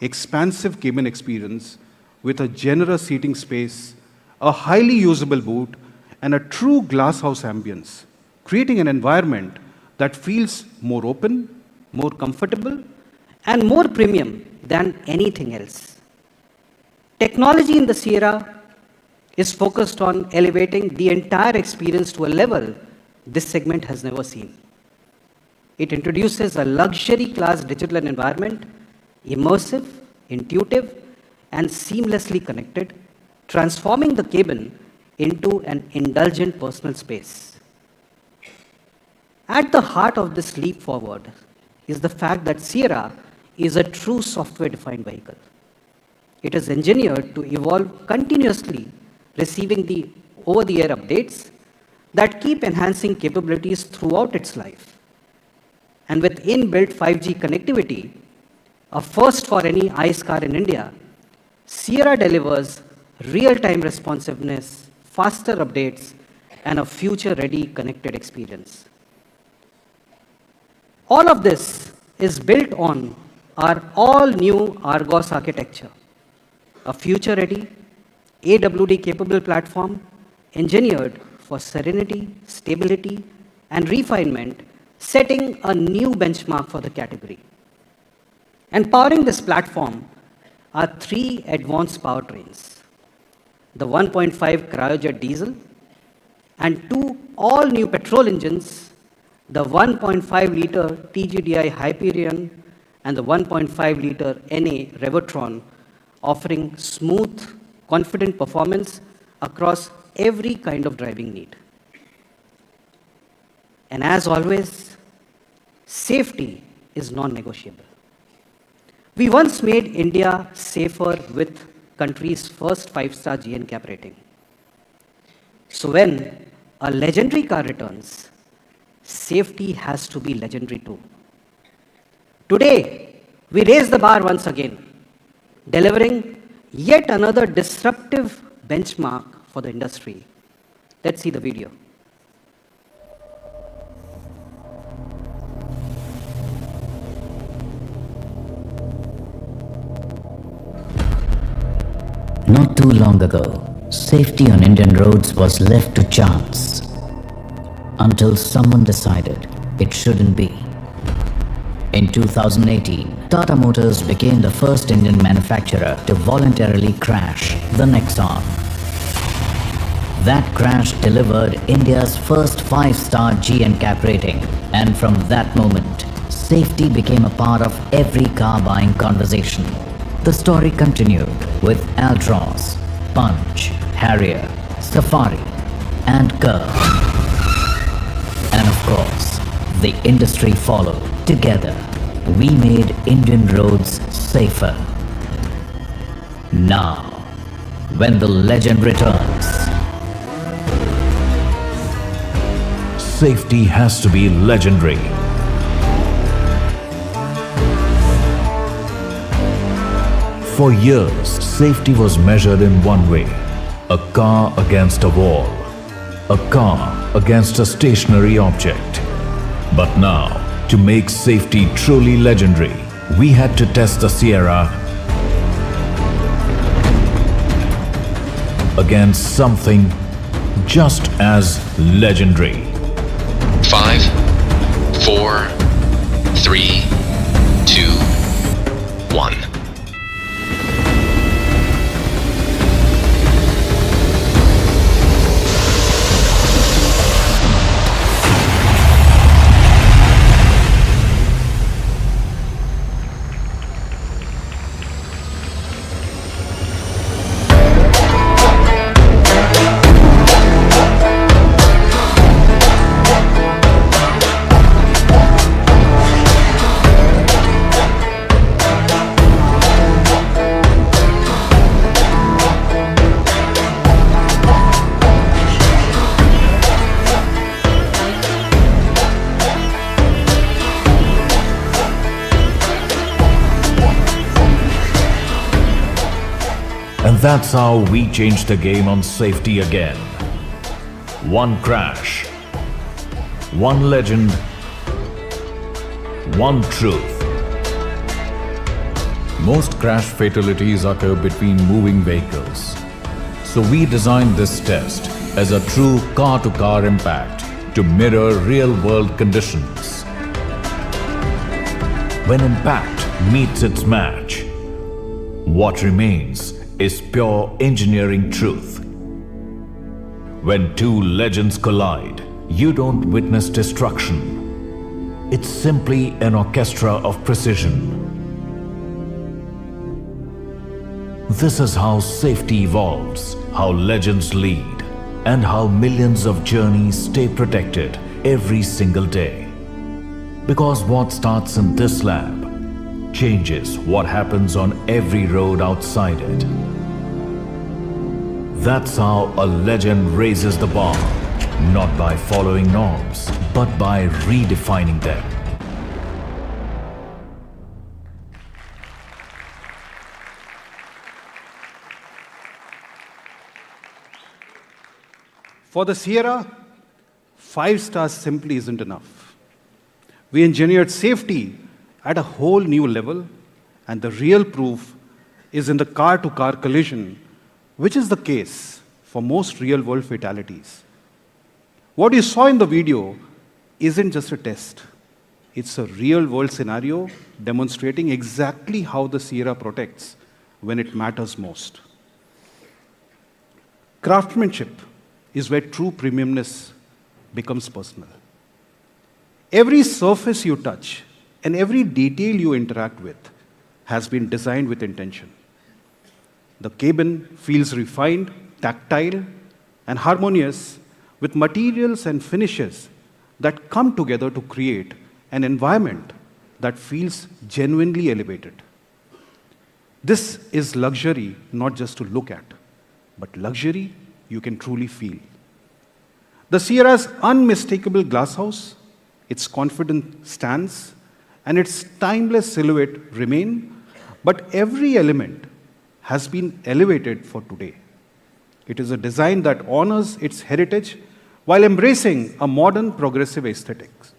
expansive cabin experience with a generous seating space, a highly usable boot, and a true glasshouse ambience, creating an environment that feels more open, more comfortable, and more premium than anything else. Technology in the Sierra is focused on elevating the entire experience to a level this segment has never seen. It introduces a luxury class digital environment, immersive, intuitive, and seamlessly connected, transforming the cabin into an indulgent personal space. At the heart of this leap forward is the fact that Sierra is a true software-defined vehicle. It is engineered to evolve continuously, receiving the over-the-air updates that keep enhancing capabilities throughout its life. And with inbuilt 5G connectivity, a first for any ICE car in India, Sierra delivers real-time responsiveness, faster updates, and a future-ready connected experience. All of this is built on our all-new Argos architecture, a future-ready, AWD-capable platform engineered for serenity, stability, and refinement, setting a new benchmark for the category. And powering this platform are three advanced powertrains: the 1.5 cryojet diesel and two all-new petrol engines, the 1.5-liter TGDI Hyperion and the 1.5-liter NA Revotron, offering smooth, confident performance across every kind of driving need. And as always, safety is non-negotiable. We once made India safer with country's first 5-star GNCAP rating. So when a legendary car returns, safety has to be legendary too. Today, we raise the bar once again, delivering yet another disruptive benchmark for the industry. Let's see the video. Not too long ago, safety on Indian roads was left to chance until someone decided it shouldn't be. In 2018, Tata Motors became the first Indian manufacturer to voluntarily crash the Nexon. That crash delivered India's first 5-star GNCAP rating, and from that moment, safety became a part of every car buying conversation. The story continued with Altroz, Punch, Harrier, Safari, and Curve. And of course, the industry followed. Together, we made Indian roads safer. Now, when the legend returns, safety has to be legendary. For years, safety was measured in one way: a car against a wall, a car against a stationary object. But now, to make safety truly legendary, we had to test the Sierra against something just as legendary. 5, 4, 3, 2, 1. And that's how we changed the game on safety again. One crash, one legend, one truth. Most crash fatalities occur between moving vehicles. So we designed this test as a true car-to-car impact to mirror real-world conditions. When impact meets its match, what remains is pure engineering truth. When two legends collide, you don't witness destruction. It's simply an orchestra of precision. This is how safety evolves, how legends lead, and how millions of journeys stay protected every single day. Because what starts in this lab changes what happens on every road outside it. That's how a legend raises the bar, not by following norms, but by redefining them. For the Sierra, 5 stars simply isn't enough. We engineered safety at a whole new level, and the real proof is in the car-to-car collision, which is the case for most real-world fatalities. What you saw in the video isn't just a test. It's a real-world scenario demonstrating exactly how the Sierra protects when it matters most. Craftsmanship is where true premiumness becomes personal. Every surface you touch and every detail you interact with has been designed with intention. The cabin feels refined, tactile, and harmonious with materials and finishes that come together to create an environment that feels genuinely elevated. This is luxury not just to look at, but luxury you can truly feel. The Sierra's unmistakable glasshouse, its confident stance, and its timeless silhouette remain, but every element has been elevated for today. It is a design that honors its heritage while embracing a modern progressive aesthetics,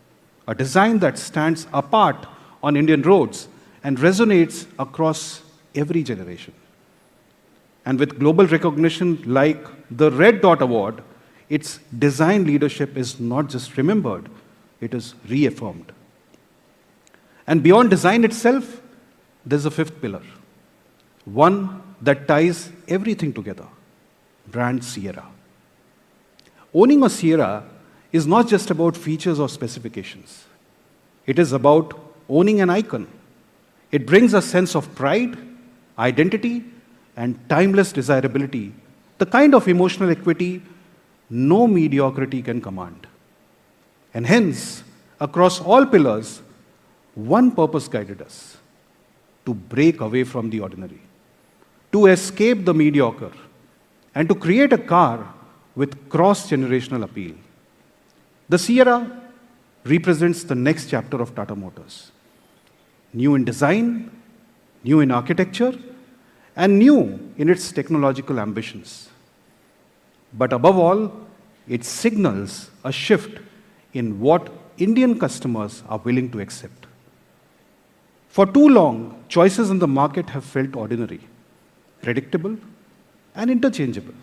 a design that stands apart on Indian roads and resonates across every generation. And with global recognition like the Red Dot Award, its design leadership is not just remembered, it is reaffirmed. And beyond design itself, there's a fifth pillar, one that ties everything together, brand Sierra. Owning a Sierra is not just about features or specifications. It is about owning an icon. It brings a sense of pride, identity, and timeless desirability, the kind of emotional equity no mediocrity can command. And hence, across all pillars, one purpose guided us: to break away from the ordinary, to escape the mediocre, and to create a car with cross-generational appeal. The Sierra represents the next chapter of Tata Motors. New in design, new in architecture, and new in its technological ambitions. But above all, it signals a shift in what Indian customers are willing to accept. For too long, choices in the market have felt ordinary, predictable, and interchangeable.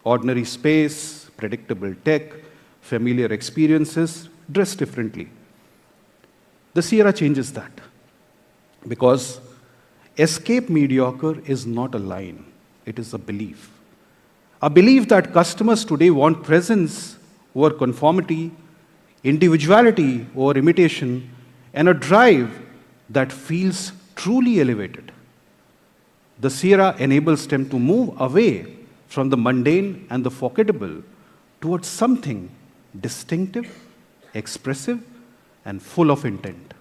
Ordinary space, predictable tech, familiar experiences, dressed differently. The Sierra changes that, because escape mediocre is not a line, it is a belief. A belief that customers today want presence over conformity, individuality over imitation, and a drive that feels truly elevated. The Sierra enables them to move away from the mundane and the forgettable towards something distinctive, expressive, and full of intent.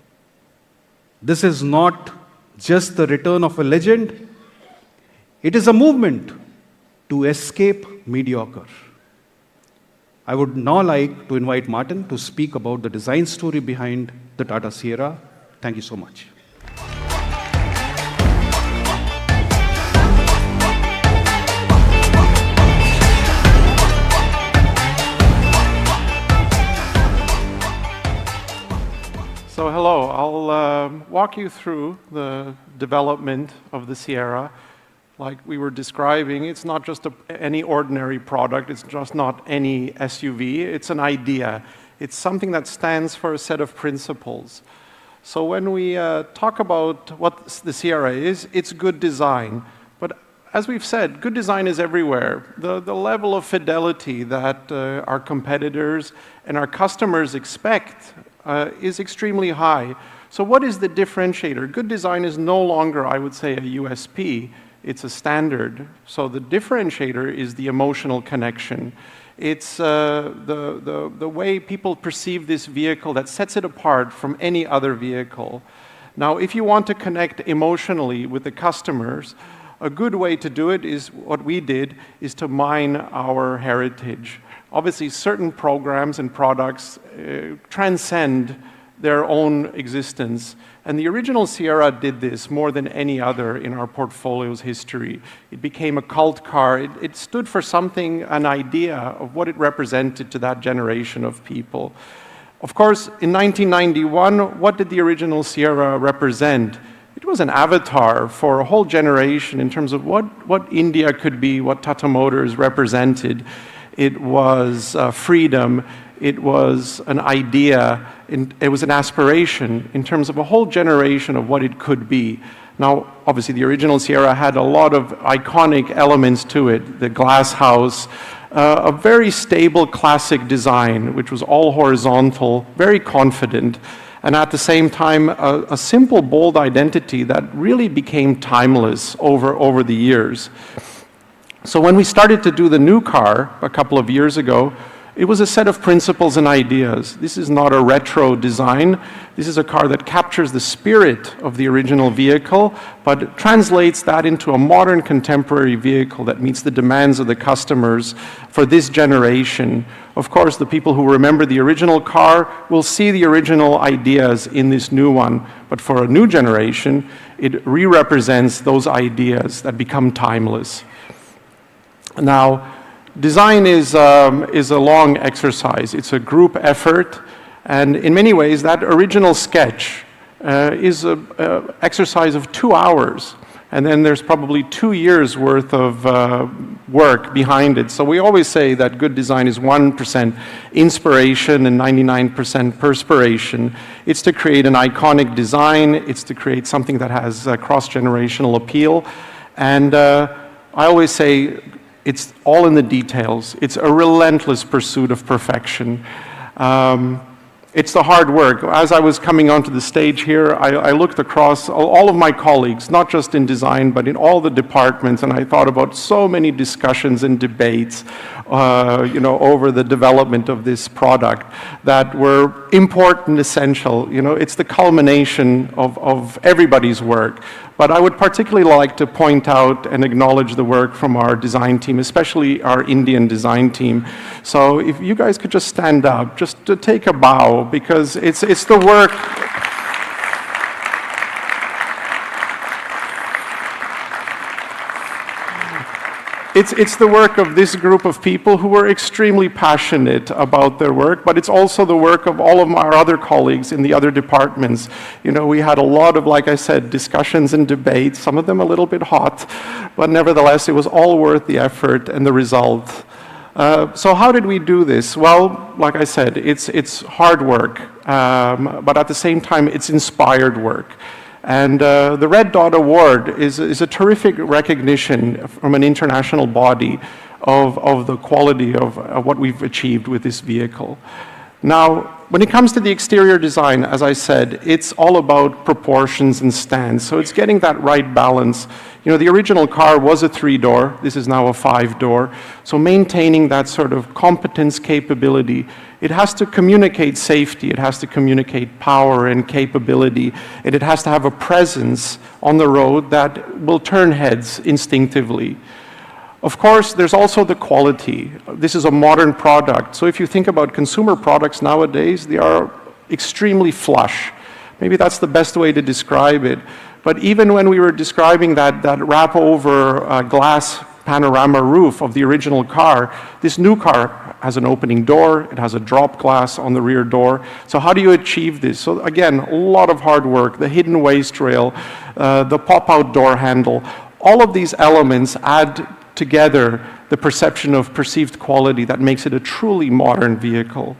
This is not just the return of a legend, it is a movement to escape mediocre. I would now like to invite Martin to speak about the design story behind the Tata Sierra. Thank you so much. So hello, I'll walk walk you through the development of the Sierra. Like we were describing, it's not just any ordinary product, it's just not any SUV, it's an idea. It's something that stands for a set of principles. So when we talk about what the Sierra is, it's good design. But as we've said, good design is everywhere. The level of fidelity that our competitors and our customers expect is extremely high. So what is the differentiator? Good design is no longer, I would say, a USP. It's a standard. So the differentiator is the emotional connection. It's the way people perceive this vehicle that sets it apart from any other vehicle. Now, if you want to connect emotionally with the customers, a good way to do it is what we did, is to mine our heritage. Obviously, certain programs and products transcend their own existence. And the original Sierra did this more than any other in our portfolio's history. It became a cult car. It stood for something, an idea of what it represented to that generation of people. Of course, in 1991, what did the original Sierra represent? It was an avatar for a whole generation in terms of what India could be, what Tata Motors represented. It was freedom. It was an idea, it was an aspiration in terms of a whole generation of what it could be. Now, obviously, the original Sierra had a lot of iconic elements to it. The glass house, a very stable classic design, which was all horizontal, very confident, and at the same time, a simple, bold identity that really became timeless over the years. So when we started to do the new car a couple of years ago, it was a set of principles and ideas. This is not a retro design. This is a car that captures the spirit of the original vehicle, but translates that into a modern contemporary vehicle that meets the demands of the customers for this generation. Of course, the people who remember the original car will see the original ideas in this new one, but for a new generation, it re-represents those ideas that become timeless. Now, design is a long exercise. It's a group effort, and in many ways, that original sketch is an exercise of 2 hours, and then there's probably 2 years worth of work behind it. So we always say that good design is 1% inspiration and 99% perspiration. It's to create an iconic design. It's to create something that has cross-generational appeal, and I always say, it's all in the details. It's a relentless pursuit of perfection. It's the hard work. As I was coming onto the stage here, I looked across all of my colleagues, not just in design, but in all the departments, and I thought about so many discussions and debates over the development of this product that were important, essential. It's the culmination of everybody's work. But I would particularly like to point out and acknowledge the work from our design team, especially our Indian design team. So if you guys could just stand up, just to take a bow, because it's the work. It's the work of this group of people who were extremely passionate about their work, but it's also the work of all of our other colleagues in the other departments. We had a lot of, like I said, discussions and debates, some of them a little bit hot, but nevertheless, it was all worth the effort and the result. So how did we do this? Well, like I said, it's hard work, but at the same time, it's inspired work. And the Red Dot Award is a terrific recognition from an international body of the quality of what we've achieved with this vehicle. Now, when it comes to the exterior design, as I said, it's all about proportions and stance. So it's getting that right balance. The original car was a 3-door. This is now a 5-door. So maintaining that sort of competence, capability. It has to communicate safety. It has to communicate power and capability. And it has to have a presence on the road that will turn heads instinctively. Of course, there's also the quality. This is a modern product. So if you think about consumer products nowadays, they are extremely flush. Maybe that's the best way to describe it. But even when we were describing that wrap-over glass panorama roof of the original car, this new car has an opening door, it has a drop glass on the rear door. So how do you achieve this? So again, a lot of hard work, the hidden waste rail, the pop-out door handle, all of these elements add together the perception of perceived quality that makes it a truly modern vehicle.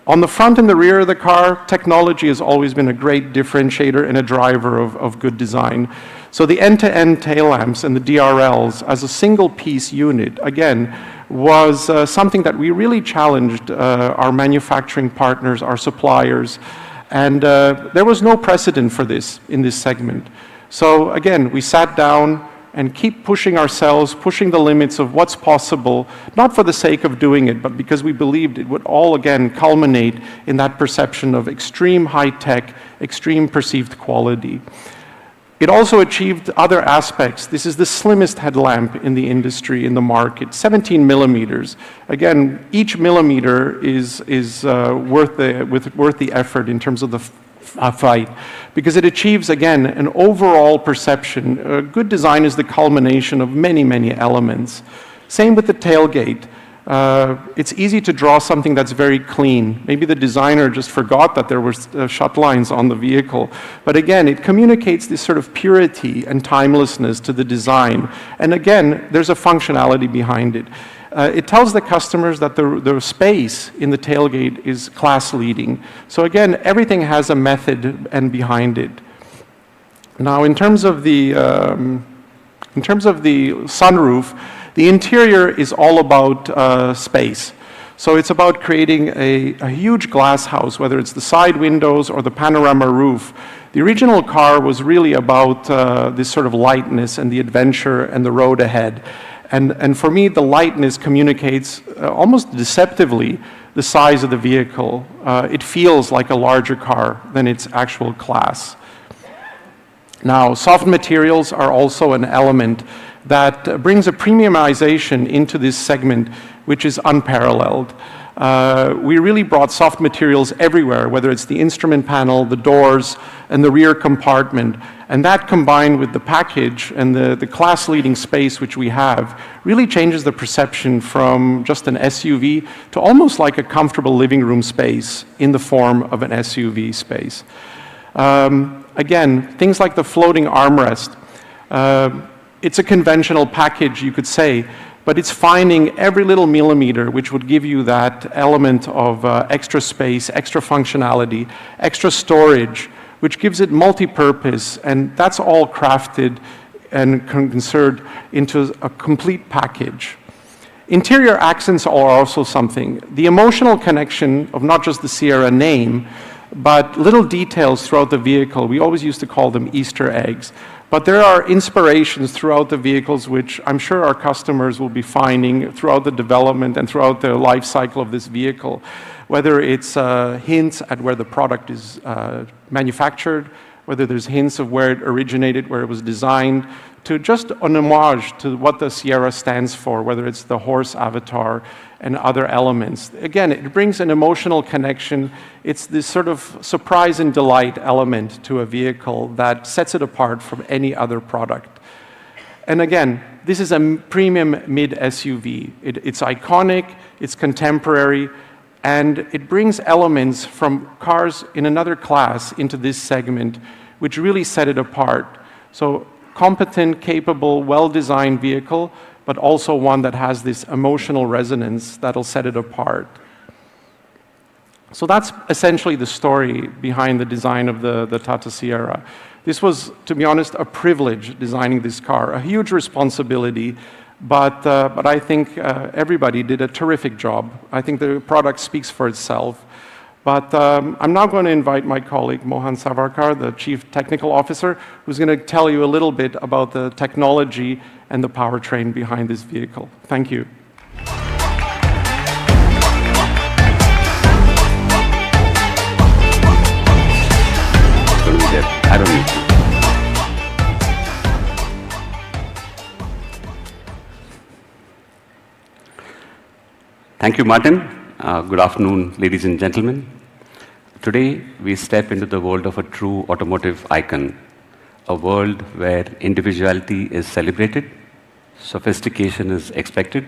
On the front and the rear of the car, technology has always been a great differentiator and a driver of good design. So the end-to-end tail lamps and the DRLs as a single piece unit, again, was something that we really challenged our manufacturing partners, our suppliers, and there was no precedent for this in this segment. So again, we sat down and keep pushing ourselves, pushing the limits of what's possible, not for the sake of doing it, but because we believed it would all, again, culminate in that perception of extreme high-tech, extreme perceived quality. It also achieved other aspects. This is the slimmest headlamp in the industry, in the market, 17 millimeters. Again, each millimeter is worth the effort in terms of the fight, because it achieves, again, an overall perception. Good design is the culmination of many, many elements. Same with the tailgate. It's easy to draw something that's very clean. Maybe the designer just forgot that there were shut lines on the vehicle. But again, it communicates this sort of purity and timelessness to the design. And again, there's a functionality behind it. It tells the customers that the space in the tailgate is class-leading. So again, everything has a method and behind it. Now, in terms of the sunroof, the interior is all about space. So it's about creating a huge glass house, whether it's the side windows or the panorama roof. The original car was really about this sort of lightness and the adventure and the road ahead. And for me, the lightness communicates almost deceptively the size of the vehicle. It feels like a larger car than its actual class. Now, soft materials are also an element that brings a premiumization into this segment, which is unparalleled. We really brought soft materials everywhere, whether it's the instrument panel, the doors, and the rear compartment. And that combined with the package and the class-leading space which we have really changes the perception from just an SUV to almost like a comfortable living room space in the form of an SUV space. Again, things like the floating armrest. It's a conventional package, you could say, but it's finding every little millimeter which would give you that element of extra space, extra functionality, extra storage, which gives it multi-purpose, and that's all crafted and considered into a complete package. Interior accents are also something. The emotional connection of not just the Sierra name, but little details throughout the vehicle. We always used to call them Easter eggs. But there are inspirations throughout the vehicles which I'm sure our customers will be finding throughout the development and throughout the life cycle of this vehicle. Whether it's hints at where the product is manufactured, whether there's hints of where it originated, where it was designed, to just an homage to what the Sierra stands for, whether it's the horse avatar and other elements. Again, it brings an emotional connection. It's this sort of surprise and delight element to a vehicle that sets it apart from any other product. And again, this is a premium mid-SUV. It's iconic, it's contemporary, and it brings elements from cars in another class into this segment, which really set it apart. So competent, capable, well-designed vehicle, but also one that has this emotional resonance that'll set it apart. So that's essentially the story behind the design of the Tata Sierra. This was, to be honest, a privilege designing this car, a huge responsibility, but I think everybody did a terrific job. I think the product speaks for itself. But I'm now going to invite my colleague, Mohan Savarkar, the Chief Technical Officer, who's going to tell you a little bit about the technology and the powertrain behind this vehicle. Thank you. I don't need to. Thank you, Martin. Good afternoon, ladies and gentlemen. Today, we step into the world of a true automotive icon, a world where individuality is celebrated, sophistication is expected,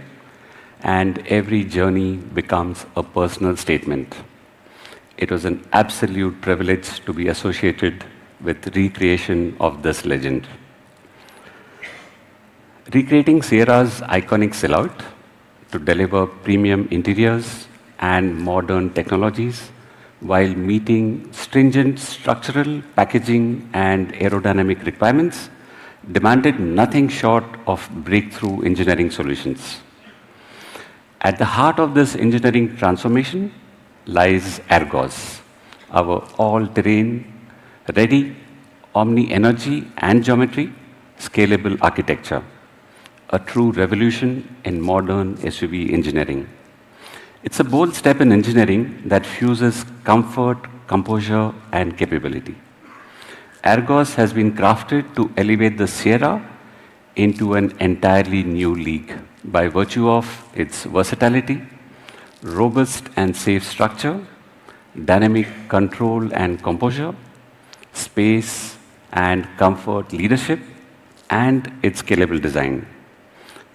and every journey becomes a personal statement. It was an absolute privilege to be associated with recreation of this legend. Recreating Sierra's iconic silhouette to deliver premium interiors and modern technologies while meeting stringent structural, packaging, and aerodynamic requirements demanded nothing short of breakthrough engineering solutions. At the heart of this engineering transformation lies Argos, our all-terrain, ready, omni-energy and geometry, scalable architecture, a true revolution in modern SUV engineering. It's a bold step in engineering that fuses comfort, composure, and capability. Argos has been crafted to elevate the Sierra into an entirely new league by virtue of its versatility, robust and safe structure, dynamic control and composure, space and comfort leadership, and its scalable design.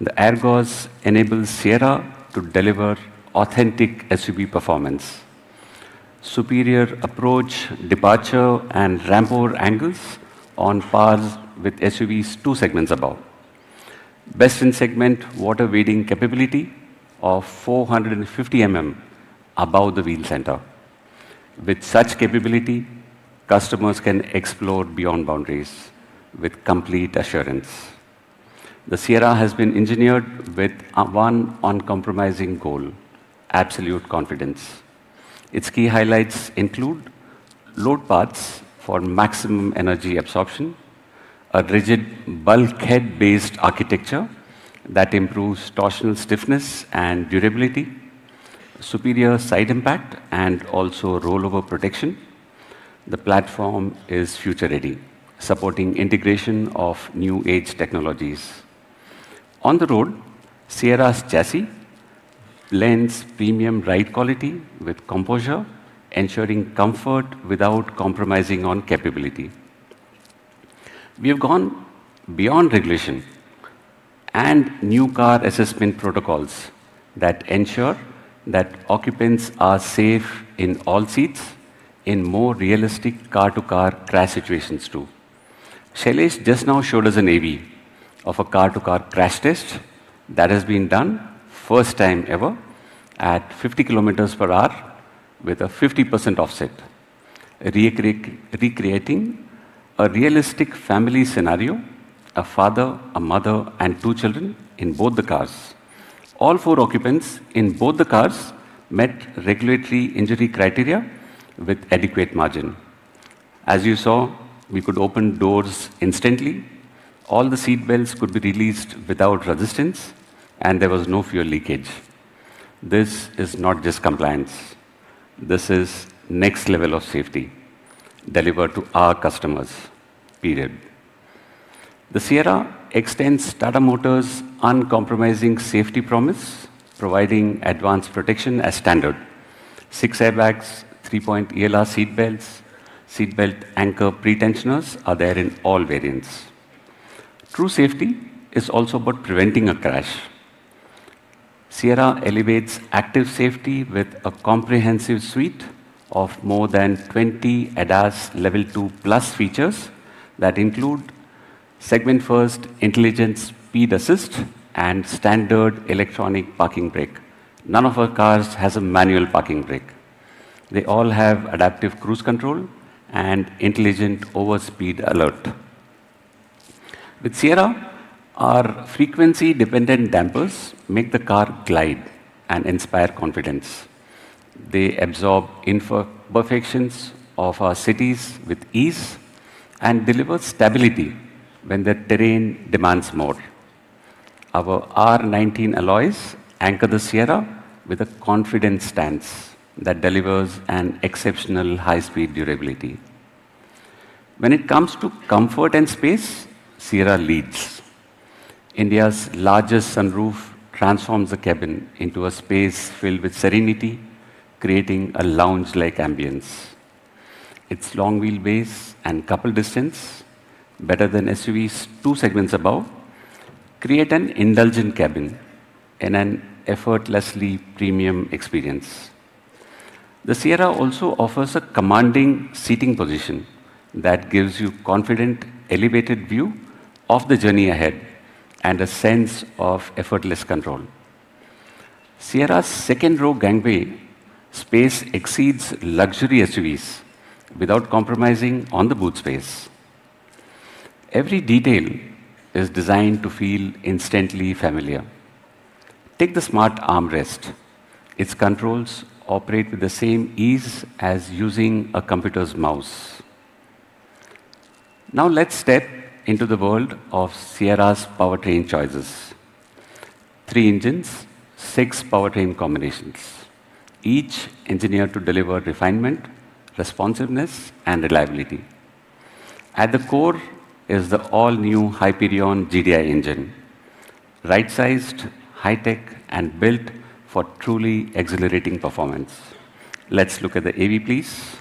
The Argos enables Sierra to deliver authentic SUV performance, superior approach, departure, and rampor angles on par with SUVs 2 segments above. Best in segment water wading capability of 450 mm above the wheel center. With such capability, customers can explore beyond boundaries with complete assurance. The Sierra has been engineered with one uncompromising goal: absolute confidence. Its key highlights include load paths for maximum energy absorption, a rigid bulkhead-based architecture that improves torsional stiffness and durability, superior side impact and also rollover protection. The platform is future-ready, supporting integration of new age technologies. On the road, Sierra's chassis blends premium ride quality with composure, ensuring comfort without compromising on capability. We have gone beyond regulation and new car assessment protocols that ensure that occupants are safe in all seats in more realistic car-to-car crash situations too. Shailesh just now showed us an AV of a car-to-car crash test that has been done first time ever at 50 kilometers per hour with a 50% offset, recreating a realistic family scenario, a father, a mother, and 2 children in both the cars. All 4 occupants in both the cars met regulatory injury criteria with adequate margin. As you saw, we could open doors instantly. All the seat belts could be released without resistance, and there was no fuel leakage. This is not just compliance. This is next level of safety delivered to our customers, period. The Sierra extends Tata Motors' uncompromising safety promise, providing advanced protection as standard. 6 airbags, 3-point ELR seatbelts, seatbelt anchor pretensioners are there in all variants. True safety is also about preventing a crash. Sierra elevates active safety with a comprehensive suite of more than 20 ADAS Level 2 Plus features that include segment first intelligent speed assist and standard electronic parking brake. None of our cars has a manual parking brake. They all have adaptive cruise control and intelligent overspeed alert. With Sierra, our frequency-dependent dampers make the car glide and inspire confidence. They absorb imperfections of our cities with ease and deliver stability when the terrain demands more. Our R19 alloys anchor the Sierra with a confident stance that delivers an exceptional high-speed durability. When it comes to comfort and space, Sierra leads. India's largest sunroof transforms the cabin into a space filled with serenity, creating a lounge-like ambience. Its long wheelbase and couple distance, better than SUVs 2 segments above, create an indulgent cabin in an effortlessly premium experience. The Sierra also offers a commanding seating position that gives you confident, elevated view of the journey ahead and a sense of effortless control. Sierra's second row gangway space exceeds luxury SUVs without compromising on the boot space. Every detail is designed to feel instantly familiar. Take the smart armrest. Its controls operate with the same ease as using a computer's mouse. Now let's step into the world of Sierra's powertrain choices. 3 engines, 6 powertrain combinations, each engineered to deliver refinement, responsiveness, and reliability. At the core is the all-new Hyperion GDI engine, right-sized, high-tech, and built for truly exhilarating performance. Let's look at the AV, please.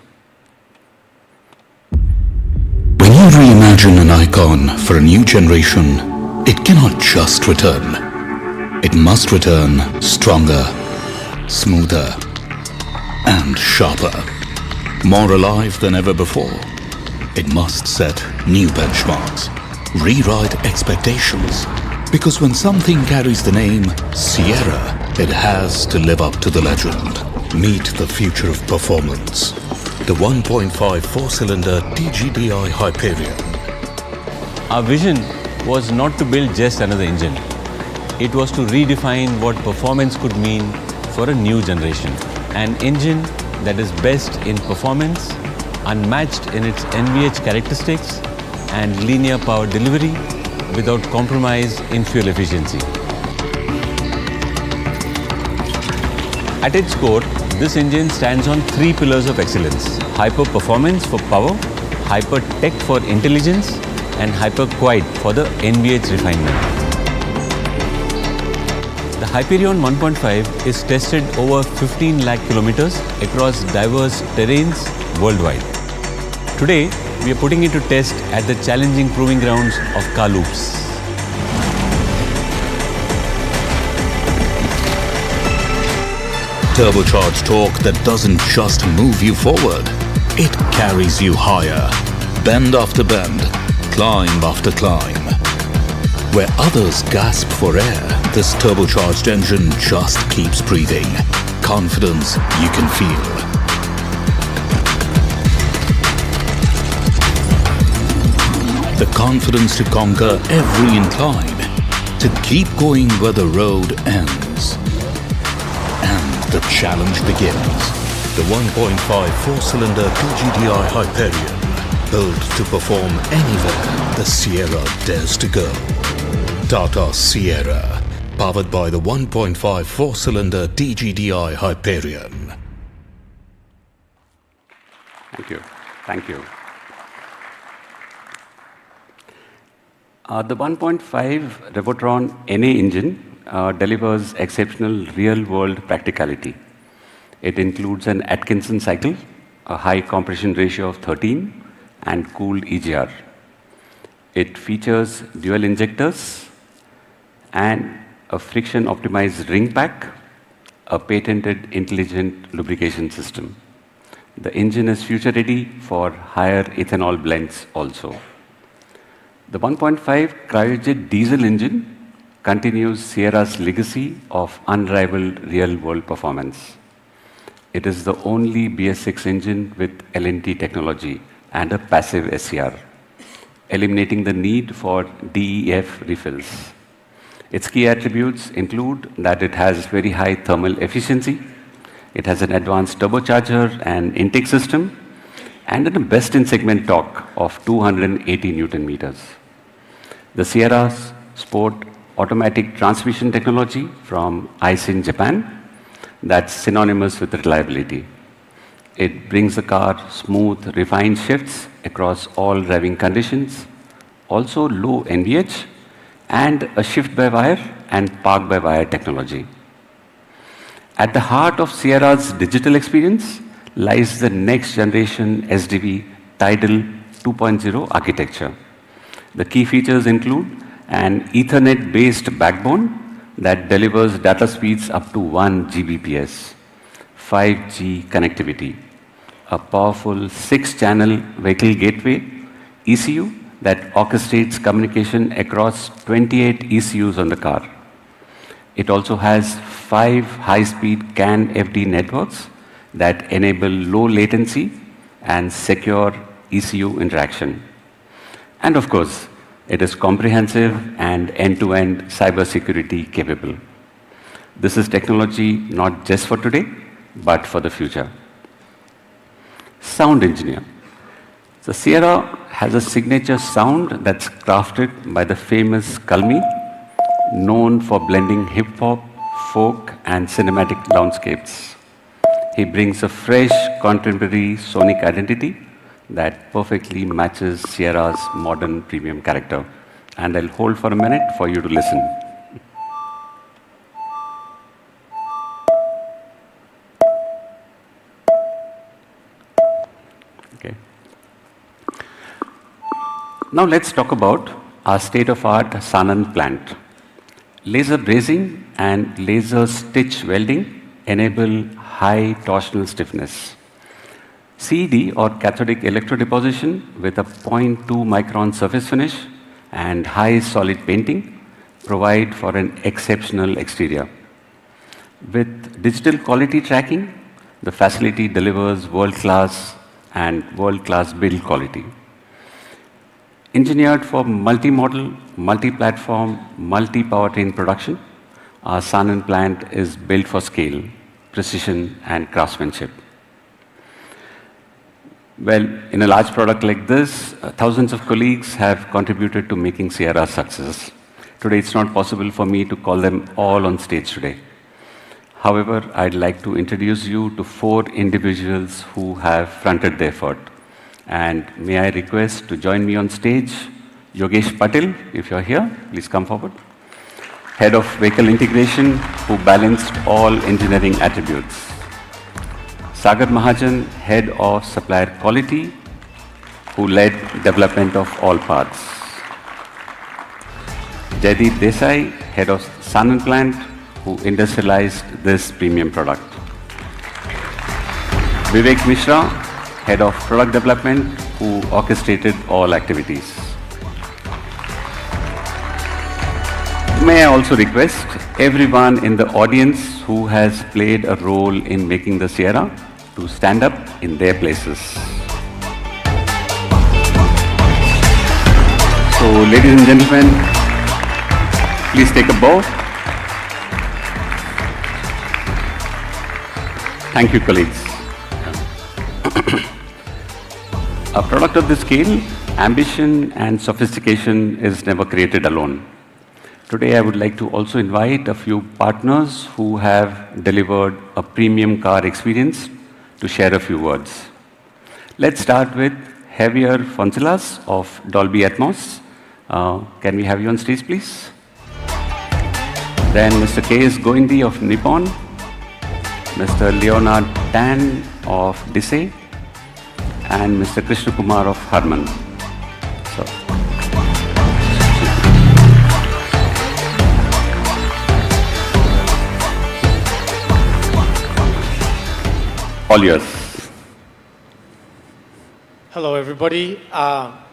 When you reimagine an icon for a new generation, it cannot just return. It must return stronger, smoother, and sharper. More alive than ever before. It must set new benchmarks, rewrite expectations. Because when something carries the name Sierra, it has to live up to the legend. Meet the future of performance. The 1.5 four-cylinder TGDI Hyperion. Our vision was not to build just another engine. It was to redefine what performance could mean for a new generation. An engine that is best in performance, unmatched in its NVH characteristics, and linear power delivery without compromise in fuel efficiency. At its core, this engine stands on 3 pillars of excellence: hyper performance for power, hyper tech for intelligence, and hyper quiet for the NVH refinement. The Hyperion 1.5 is tested over 15 lakh kilometers across diverse terrains worldwide. Today, we are putting it to test at the challenging proving grounds of car loops. Turbocharged torque that doesn't just move you forward, it carries you higher. Bend after bend, climb after climb. Where others gasp for air, this turbocharged engine just keeps breathing. Confidence you can feel. The confidence to conquer every incline, to keep going where the road ends. And the challenge begins. The 1.5 four-cylinder TGDI Hyperion, built to perform anywhere the Sierra dares to go. Tata Sierra, powered by the 1.5 four-cylinder TGDI Hyperion. Thank you. Thank you. The 1.5 Revotron NA engine delivers exceptional real-world practicality. It includes an Atkinson cycle, a high compression ratio of 13, and cooled EGR. It features dual injectors and a friction-optimized ring pack, a patented intelligent lubrication system. The engine is future-ready for higher ethanol blends also. The 1.5 cryojet diesel engine continues Sierra's legacy of unrivaled real-world performance. It is the only BS6 engine with LNT technology and a passive SCR, eliminating the need for DEF refills. Its key attributes include that it has very high thermal efficiency, it has an advanced turbocharger and intake system, and a best-in-segment torque of 280 Newton meters. The Sierra's sport automatic transmission technology from Aisin, Japan, that's synonymous with reliability. It brings the car smooth, refined shifts across all driving conditions, also low NVH, and a shift-by-wire and park-by-wire technology. At the heart of Sierra's digital experience lies the next-generation SDV Tidal 2.0 architecture. The key features include an Ethernet-based backbone that delivers data speeds up to 1 Gbps, 5G connectivity, a powerful 6-channel vehicle gateway ECU that orchestrates communication across 28 ECUs on the car. It also has 5 high-speed CAN FD networks that enable low latency and secure ECU interaction. And of course, it is comprehensive and end-to-end cybersecurity capable. This is technology not just for today, but for the future. Sound engineer. The Sierra has a signature sound that's crafted by the famous Kalmi, known for blending hip-hop, folk, and cinematic landscapes. He brings a fresh, contemporary sonic identity that perfectly matches Sierra's modern premium character. And I'll hold for a minute for you to listen. Okay. Now let's talk about our state-of-art Sanand plant. Laser brazing and laser stitch welding enable high torsional stiffness. CED or cathodic electrodeposition with a 0.2 micron surface finish and high solid painting provide for an exceptional exterior. With digital quality tracking, the facility delivers world-class build quality. Engineered for multi-model, multi-platform, multi-powertrain production, our Sanand plant is built for scale, precision, and craftsmanship. Well, in a large product like this, thousands of colleagues have contributed to making Sierra a success. Today, it's not possible for me to call them all on stage today. However, I'd like to introduce you to 4 individuals who have fronted the effort. And may I request to join me on stage, Yogesh Patil, if you're here, please come forward. Head of Vehicle Integration, who balanced all engineering attributes. Sagar Mahajan, Head of Supplier Quality, who led development of all parts. Jaideep Desai, Head of Sanand Plant, who industrialized this premium product. Vivek Mishra, Head of Product Development, who orchestrated all activities. May I also request everyone in the audience who has played a role in making the Sierra to stand up in their places. So, ladies and gentlemen, please take a bow. Thank you, colleagues. A product of this scale, ambition and sophistication is never created alone. Today, I would like to also invite a few partners who have delivered a premium car experience to share a few words. Let's start with Javier Fonselas of Dolby Atmos. Can we have you on stage, please? Then Mr. K.S. Goindi of Nippon, Mr. Leonard Tan of Disse, and Mr. Krishna Kumar of Harman. So, all yours. Hello, everybody.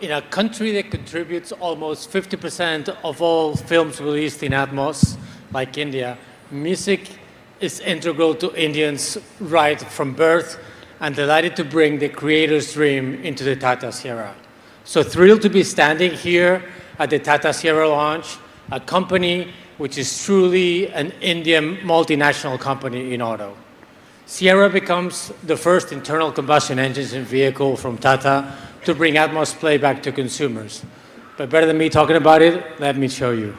In a country that contributes almost 50% of all films released in Atmos, like India, music is integral to Indians right from birth, and delighted to bring the creator's dream into the Tata Sierra. So thrilled to be standing here at the Tata Sierra launch, a company which is truly an Indian multinational company in auto. Sierra becomes the first internal combustion engine vehicle from Tata to bring Atmos playback to consumers. But better than me talking about it, let me show you.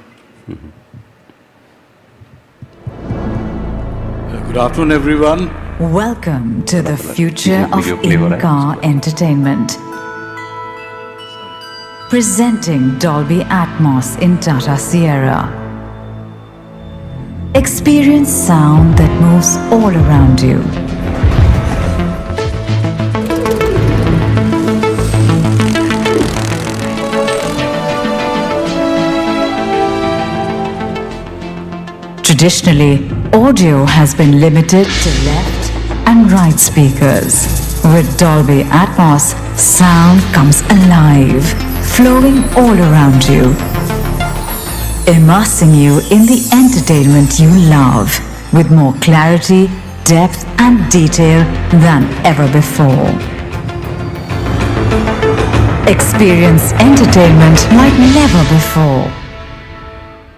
Good afternoon, everyone. Welcome to the future of in-car entertainment. Presenting Dolby Atmos in Tata Sierra. Experience sound that moves all around you. Traditionally, audio has been limited to left and right speakers. With Dolby Atmos, sound comes alive, flowing all around you, immersing you in the entertainment you love, with more clarity, depth and detail than ever before. Experience entertainment like never before.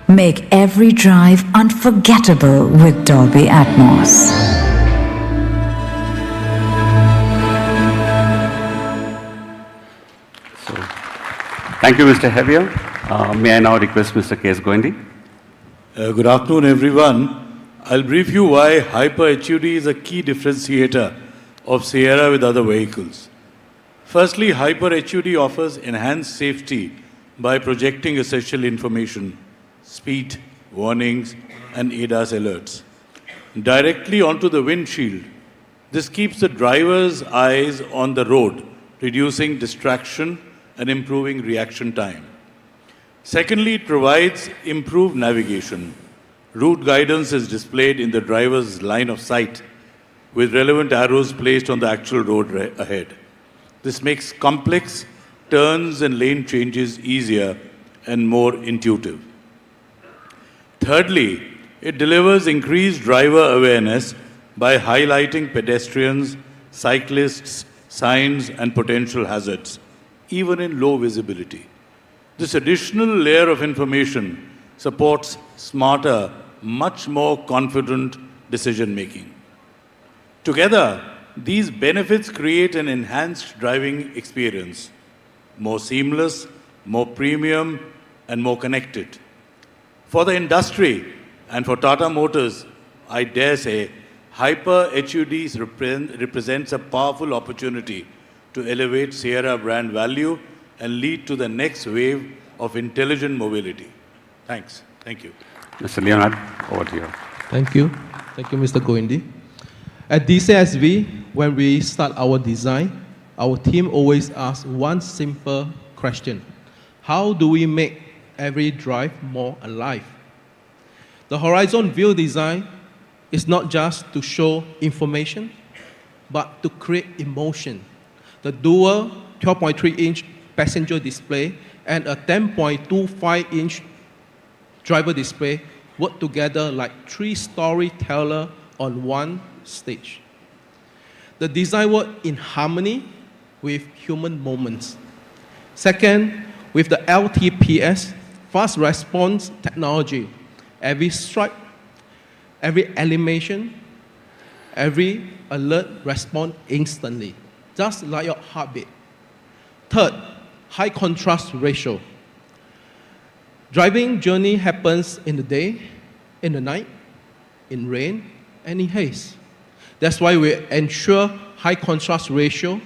Make every drive unforgettable with Dolby Atmos. Thank you, Mr. Javier. May I now request Mr. K.S. Goendy? Good afternoon, everyone. I'll brief you why Hyper HUD is a key differentiator of Sierra with other vehicles. Firstly, Hyper HUD offers enhanced safety by projecting essential information, speed, warnings, and ADAS alerts directly onto the windshield. This keeps the driver's eyes on the road, reducing distraction and improving reaction time. Secondly, it provides improved navigation. Route guidance is displayed in the driver's line of sight with relevant arrows placed on the actual road ahead. This makes complex turns and lane changes easier and more intuitive. Thirdly, it delivers increased driver awareness by highlighting pedestrians, cyclists, signs, and potential hazards, even in low visibility. This additional layer of information supports smarter, much more confident decision-making. Together, these benefits create an enhanced driving experience, more seamless, more premium, and more connected. For the industry and for Tata Motors, I dare say, Hyper HUD represents a powerful opportunity to elevate Sierra brand value and lead to the next wave of intelligent mobility. Thanks. Thank you. Mr. Leonard, over to you. Thank you. Thank you, Mr. Goendy. At DCSV, when we start our design, our team always asks one simple question. How do we make every drive more alive? The horizon view design is not just to show information, but to create emotion. The dual 12.3-inch passenger display and a 10.25-inch driver display work together like three storytellers on one stage. The design works in harmony with human moments. Second, with the LTPS, fast response technology, every stripe, every animation, every alert responds instantly, just like your heartbeat. Third, high contrast ratio. Driving journey happens in the day, in the night, in rain, and in haze. That's why we ensure high contrast ratio,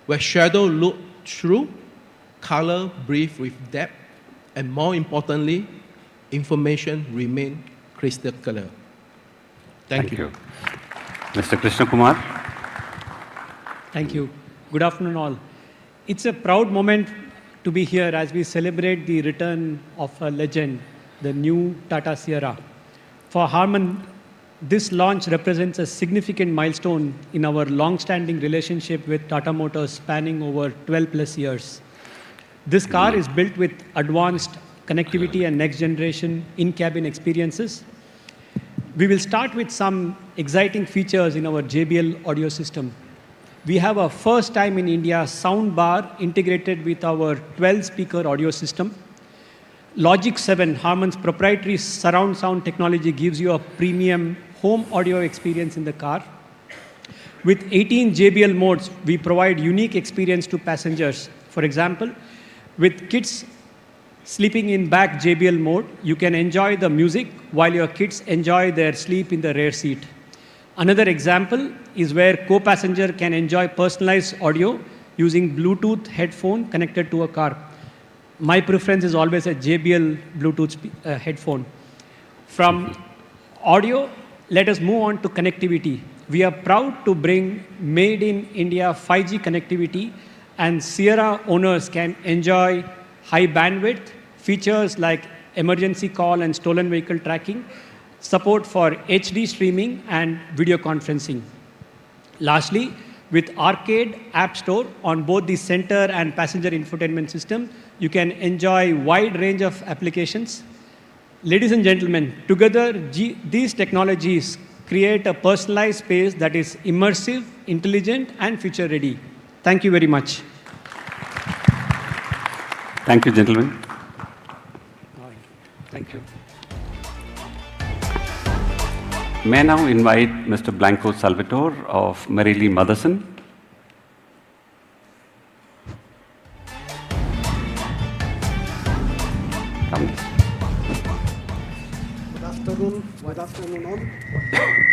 where shadow look through, color breathe with depth, and more importantly, information remain crystal clear. Thank you. Mr. Krishna Kumar. Thank you. Good afternoon, all. It's a proud moment to be here as we celebrate the return of a legend, the new Tata Sierra. For Harman, this launch represents a significant milestone in our long-standing relationship with Tata Motors spanning over 12 plus years. This car is built with advanced connectivity and next-generation in-cabin experiences. We will start with some exciting features in our JBL audio system. We have a first time in India sound bar integrated with our 12-speaker audio system. Logic 7, Harman's proprietary surround sound technology, gives you a premium home audio experience in the car. With 18 JBL modes, we provide unique experience to passengers. For example, with kids sleeping in back JBL mode, you can enjoy the music while your kids enjoy their sleep in the rear seat. Another example is where co-passenger can enjoy personalized audio using Bluetooth headphone connected to a car. My preference is always a JBL Bluetooth headphone. From audio, let us move on to connectivity. We are proud to bring made in India 5G connectivity, and Sierra owners can enjoy high bandwidth features like emergency call and stolen vehicle tracking, support for HD streaming and video conferencing. Lastly, with Arcade App Store on both the center and passenger infotainment system, you can enjoy wide range of applications. Ladies and gentlemen, together these technologies create a personalized space that is immersive, intelligent, and future ready. Thank you very much. Thank you, gentlemen. Thank you. May I now invite Mr. Blanco Salvatore of Marily Motherson. Come. Good afternoon all.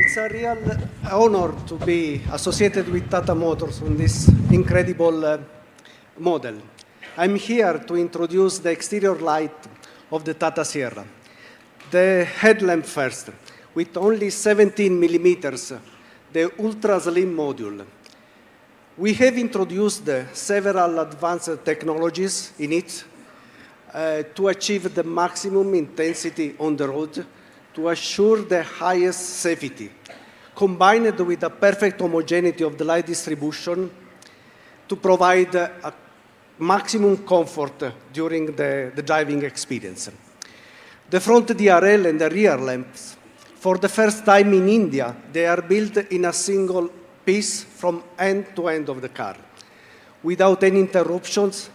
It's a real honor to be associated with Tata Motors on this incredible model. I'm here to introduce the exterior light of the Tata Sierra. The headlamp first, with only 17 millimeters, the ultra slim module. We have introduced several advanced technologies in it to achieve the maximum intensity on the road, to assure the highest safety, combined with a perfect homogeneity of the light distribution to provide a maximum comfort during the driving experience. The front DRL and the rear lamps, for the first time in India, they are built in a single piece from end to end of the car, without any interruptions,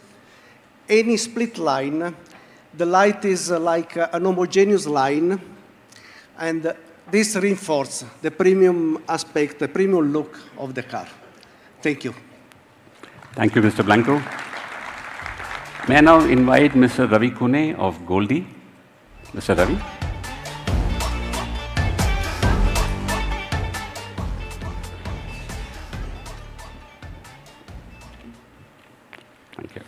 any split line. The light is like an homogeneous line, and this reinforces the premium aspect, the premium look of the car. Thank you. Thank you, Mr. Blanco. May I now invite Mr. Ravi Kune of Goldie. Mr. Ravi. Thank you.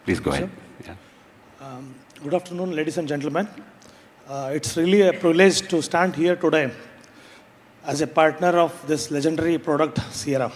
Please go ahead. Yeah. Good afternoon, ladies and gentlemen. It's really a privilege to stand here today as a partner of this legendary product, Sierra.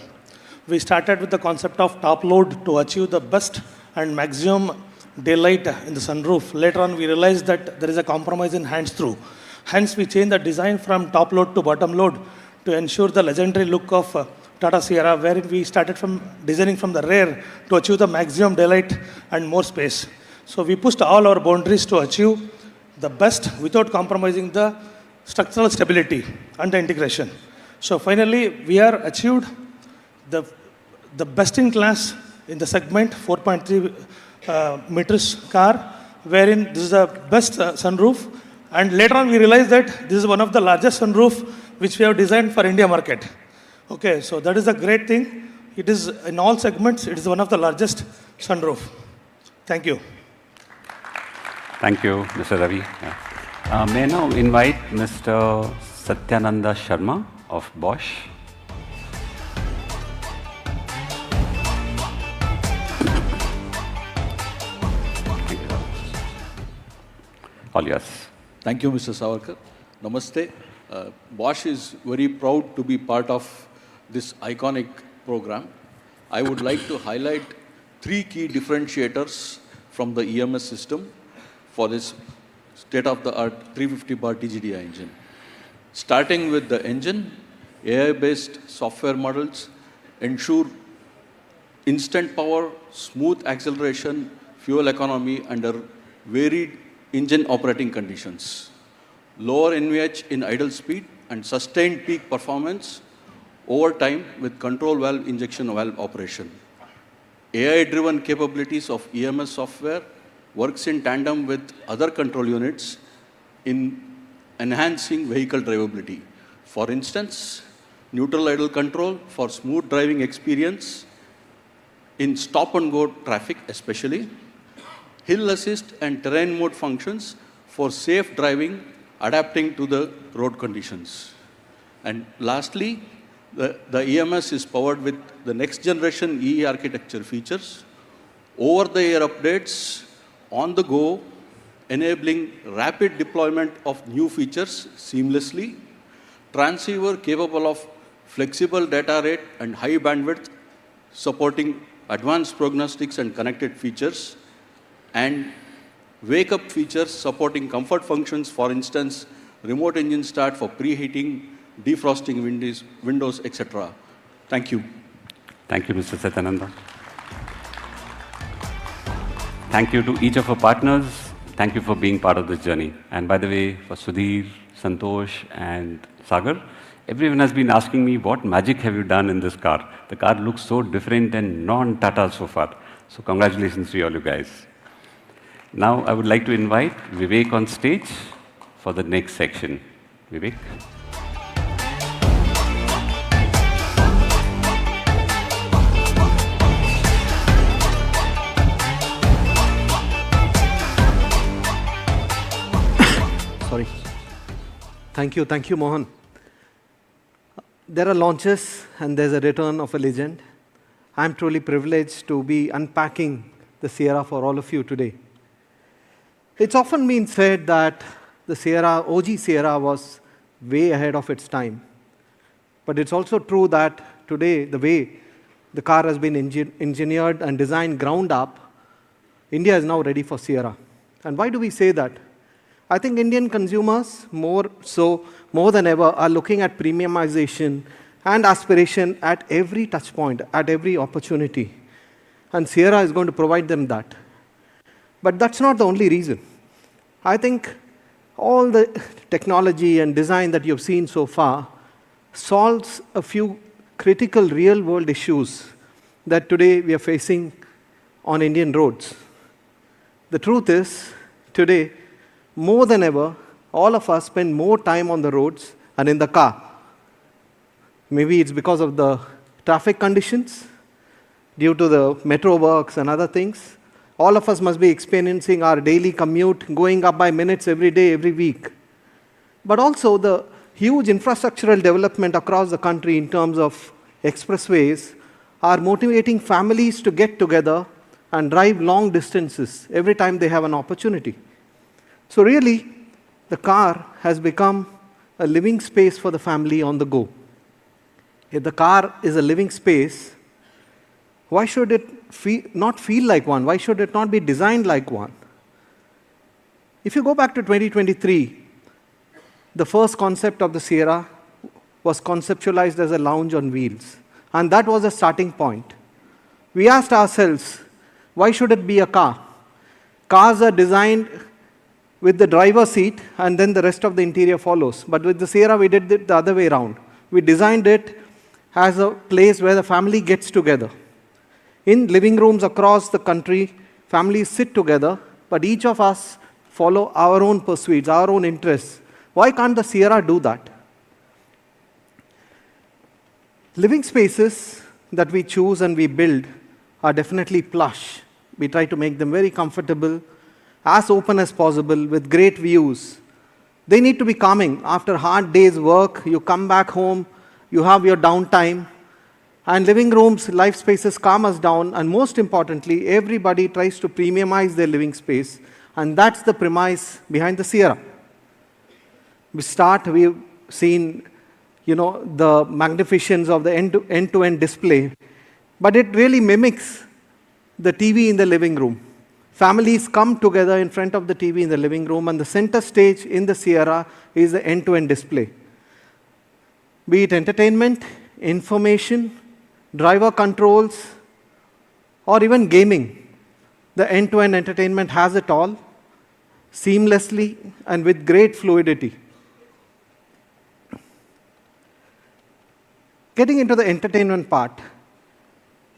We started with the concept of top load to achieve the best and maximum daylight in the sunroof. Later on, we realized that there is a compromise in hands-through. Hence, we changed the design from top load to bottom load to ensure the legendary look of Tata Sierra, wherein we started from designing from the rear to achieve the maximum daylight and more space. So we pushed all our boundaries to achieve the best without compromising the structural stability and the integration. So finally, we are achieved the best in class in the segment 4.3 meters car, wherein this is the best sunroof. And later on, we realized that this is one of the largest sunroof which we have designed for India market. Okay, so that is a great thing. It is in all segments, it is one of the largest sunroof. Thank you. Thank you, Mr. Ravi. May I now invite Mr. Satyananda Sharma of Bosch. Thank you. All yours. Thank you, Mr. Savarkar. Namaste. Bosch is very proud to be part of this iconic program. I would like to highlight 3 key differentiators from the EMS system for this state-of-the-art 350 bar TGDI engine. Starting with the engine, AI-based software models ensure instant power, smooth acceleration, fuel economy under varied engine operating conditions, lower NVH in idle speed, and sustained peak performance over time with control valve injection valve operation. AI-driven capabilities of EMS software works in tandem with other control units in enhancing vehicle drivability. For instance, neutral idle control for smooth driving experience in stop-and-go traffic especially, hill assist and terrain mode functions for safe driving adapting to the road conditions. And lastly, the EMS is powered with the next generation EE architecture features, over-the-air updates, on the go, enabling rapid deployment of new features seamlessly, transceiver capable of flexible data rate and high bandwidth, supporting advanced prognostics and connected features, and wake-up features supporting comfort functions, for instance, remote engine start for preheating, defrosting windows, etc. Thank you. Thank you, Mr. Satyananda. Thank you to each of our partners. Thank you for being part of this journey. And by the way, for Sudhir, Santosh, and Sagar, everyone has been asking me, what magic have you done in this car? The car looks so different and non-Tata so far. So congratulations to all you guys. Now I would like to invite Vivek on stage for the next section. Vivek. Sorry. Thank you, Mohan. There are launches and there's a return of a legend. I'm truly privileged to be unpacking the Sierra for all of you today. It's often been said that the Sierra, OG Sierra, was way ahead of its time. But it's also true that today, the way the car has been engineered and designed ground up, India is now ready for Sierra. And why do we say that? I think Indian consumers, more than ever, are looking at premiumization and aspiration at every touch point, at every opportunity. And Sierra is going to provide them that. But that's not the only reason. I think all the technology and design that you've seen so far solves a few critical real-world issues that today we are facing on Indian roads. The truth is, today, more than ever, all of us spend more time on the roads and in the car. Maybe it's because of the traffic conditions, due to the metro works and other things. All of us must be experiencing our daily commute going up by minutes every day, every week. But also the huge infrastructural development across the country in terms of expressways are motivating families to get together and drive long distances every time they have an opportunity. So really, the car has become a living space for the family on the go. If the car is a living space, why should it not feel like one? Why should it not be designed like one? If you go back to 2023, the first concept of the Sierra was conceptualized as a lounge on wheels. And that was a starting point. We asked ourselves, why should it be a car? Cars are designed with the driver's seat and then the rest of the interior follows. But with the Sierra, we did it the other way around. We designed it as a place where the family gets together. In living rooms across the country, families sit together, but each of us follow our own pursuits, our own interests. Why can't the Sierra do that? Living spaces that we choose and we build are definitely plush. We try to make them very comfortable, as open as possible, with great views. They need to be calming. After a hard day's work, you come back home, you have your downtime, and living rooms, life spaces calm us down, and most importantly, everybody tries to premiumize their living space, and that's the premise behind the Sierra. We've seen, the magnificence of the end-to-end display, but it really mimics the TV in the living room. Families come together in front of the TV in the living room, and the center stage in the Sierra is the end-to-end display. Be it entertainment, information, driver controls, or even gaming. The end-to-end entertainment has it all, seamlessly and with great fluidity. Getting into the entertainment part,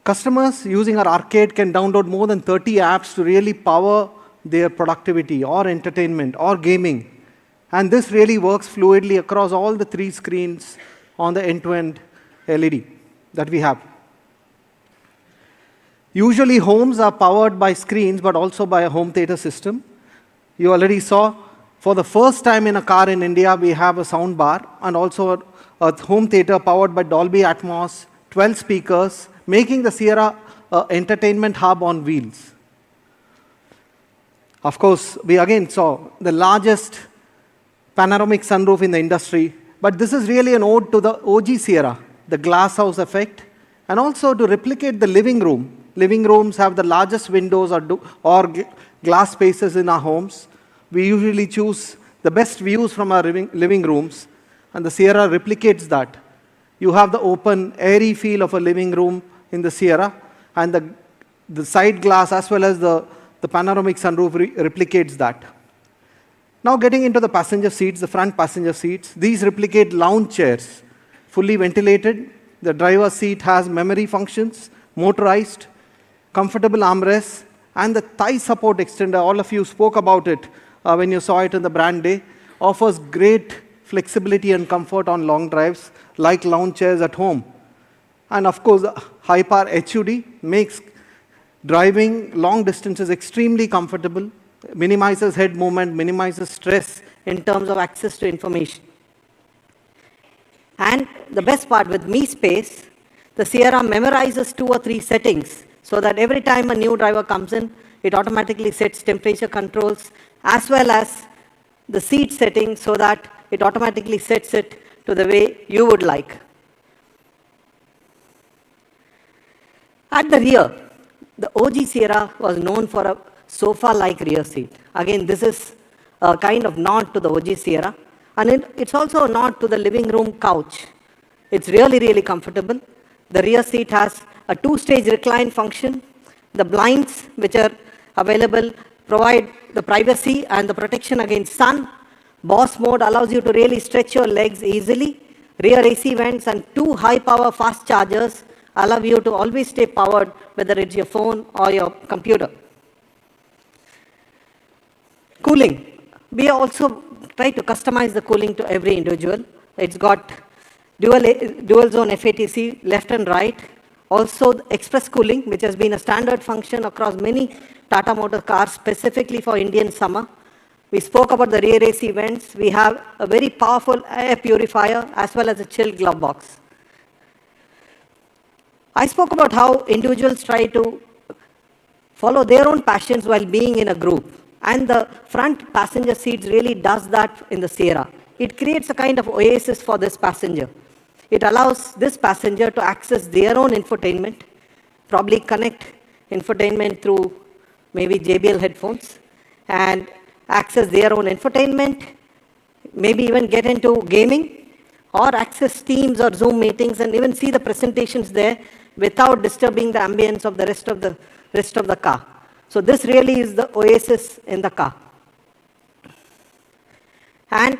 customers using our arcade can download more than 30 apps to really power their productivity or entertainment or gaming. And this really works fluidly across all the 3 screens on the end-to-end LED that we have. Usually homes are powered by screens, but also by a home theater system. You already saw, for the first time in a car in India, we have a sound bar and also a home theater powered by Dolby Atmos, 12 speakers, making the Sierra an entertainment hub on wheels. Of course, we again saw the largest panoramic sunroof in the industry, but this is really an ode to the OG Sierra, the glass house effect, and also to replicate the living room. Living rooms have the largest windows or glass spaces in our homes. We usually choose the the best views from our living rooms, and the Sierra replicates that. You have the open, airy feel of a living room in the Sierra, and the side glass as well as the panoramic sunroof replicates that. Now getting into the passenger seats, the front passenger seats, these replicate lounge chairs, fully ventilated. The driver's seat has memory functions, motorized, comfortable armrests, and the thigh support extender, all of you spoke about it when you saw it in the brand day, offers great flexibility and comfort on long drives, like lounge chairs at home. And of course, high power HUD makes driving long distances extremely comfortable, minimizes head movement, minimizes stress in terms of access to information. And the best part with Mi Space, the Sierra memorizes 2 or 3 settings so that every time a new driver comes in, it automatically sets temperature controls as well as the seat setting so that it automatically sets it to the way you would like. At the rear, the OG Sierra was known for a sofa-like rear seat. Again, this is a kind of nod to the OG Sierra. And it's also a nod to the living room couch. It's really, really comfortable. The rear seat has a 2-stage recline function. The blinds, which are available, provide the privacy and the protection against sun. Boss mode allows you to really stretch your legs easily. Rear AC vents and 2 high-power fast chargers allow you to always stay powered, whether it's your phone or your computer. Cooling. We also try to customize the cooling to every individual. It's got dual zone FATC, left and right. Also, the express cooling, which has been a standard function across many Tata Motor cars, specifically for Indian summer. We spoke about the rear AC vents. We have a very powerful air purifier as well as a chilled glove box. I spoke about how individuals try to follow their own passions while being in a group. And the front passenger seats really does that in the Sierra. It creates a kind of oasis for this passenger. It allows this passenger to access their own infotainment, probably connect infotainment through maybe JBL headphones, and access their own infotainment, maybe even get into gaming, or access Teams or Zoom meetings and even see the presentations there without disturbing the ambience of the rest of the car. So this really is the oasis in the car. And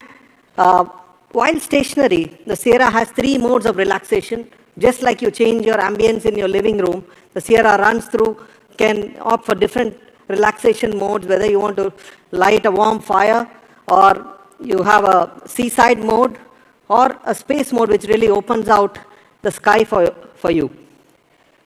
while stationary, the Sierra has 3 modes of relaxation. Just like you change your ambience in your living room, the Sierra runs through, can opt for different relaxation modes, whether you want to light a warm fire, or you have a seaside mode, or a space mode which really opens out the sky for you.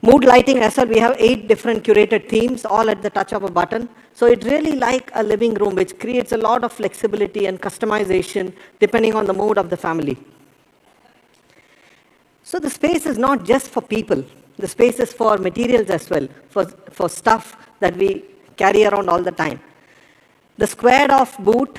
Mood lighting as well, we have 8 different curated themes, all at the touch of a button. So it's really like a living room, which creates a lot of flexibility and customization depending on the mood of the family. So the space is not just for people. The space is for materials as well, for stuff that we carry around all the time. The squared-off boot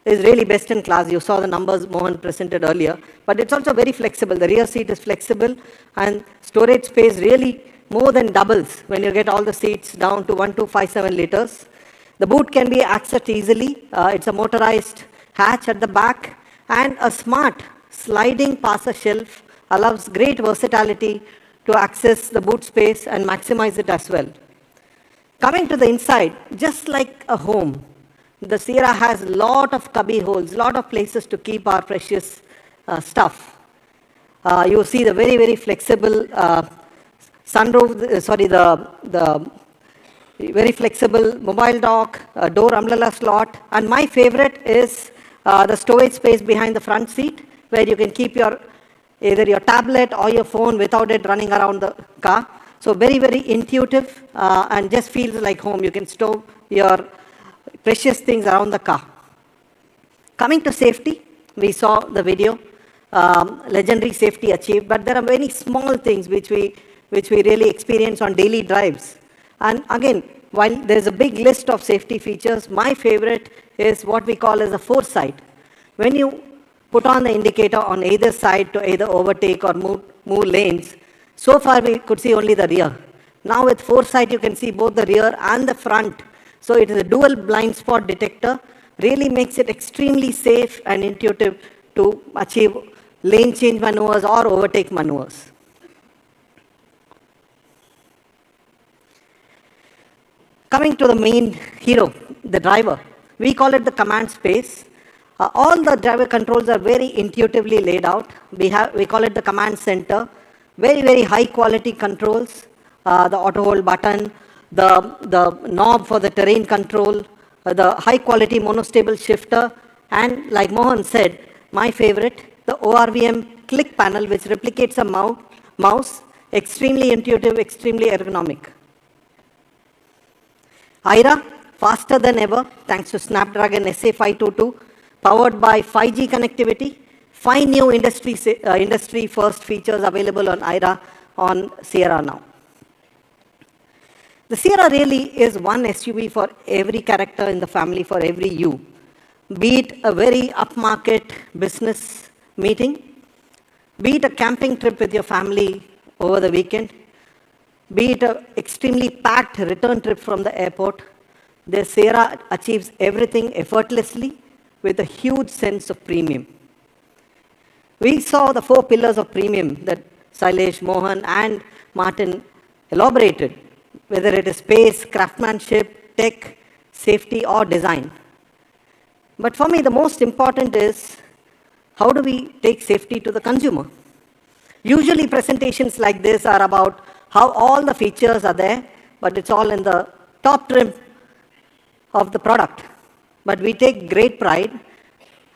is really best in class. You saw the numbers Mohan presented earlier, but it's also very flexible. The rear seat is flexible, and storage space really more than doubles when you get all the seats down to 1257 liters. The boot can be accessed easily. It's a motorized hatch at the back, and a smart sliding passer shelf allows great versatility to access the boot space and maximize it as well. Coming to the inside, just like a home, the Sierra has a lot of cubby holes, a lot of places to keep our precious stuff. You see the very, very flexible sunroof, the very flexible mobile dock, door umbrella slot, and my favorite is the storage space behind the front seat, where you can keep either your tablet or your phone without it running around the car. So very, very intuitive and just feels like home. You can store your precious things around the car. Coming to safety, we saw the video, legendary safety achieved, but there are many small things which we really experience on daily drives. And again, while there's a big list of safety features, my favorite is what we call as a foresight. When you put on the indicator on either side to either overtake or move lanes, so far we could see only the rear. Now with foresight, you can see both the rear and the front. So it is a dual blind spot detector, really makes it extremely safe and intuitive to achieve lane change maneuvers or overtake maneuvers. Coming to the main hero, the driver, we call it the command space. All the driver controls are very intuitively laid out. We call it the command center. Very, very high quality controls. The auto hold button, the knob for the terrain control, the high quality monostable shifter, and like Mohan said, my favorite, the ORVM click panel, which replicates a mouse, extremely intuitive, extremely ergonomic. IRA, faster than ever, thanks to Snapdragon SA522, powered by 5G connectivity, 5 new industry first features available on IRA on Sierra now. The Sierra really is one SUV for every character in the family, for every you. Be it a very upmarket business meeting, be it a camping trip with your family over the weekend, be it an extremely packed return trip from the airport, the Sierra achieves everything effortlessly with a huge sense of premium. We saw the 4 pillars of premium that Sailesh, Mohan, and Martin elaborated, whether it is space, craftsmanship, tech, safety, or design. But for me, the most important is, how do we take safety to the consumer? Usually presentations like this are about how all the features are there, but it's all in the top trim of the product. But we take great pride,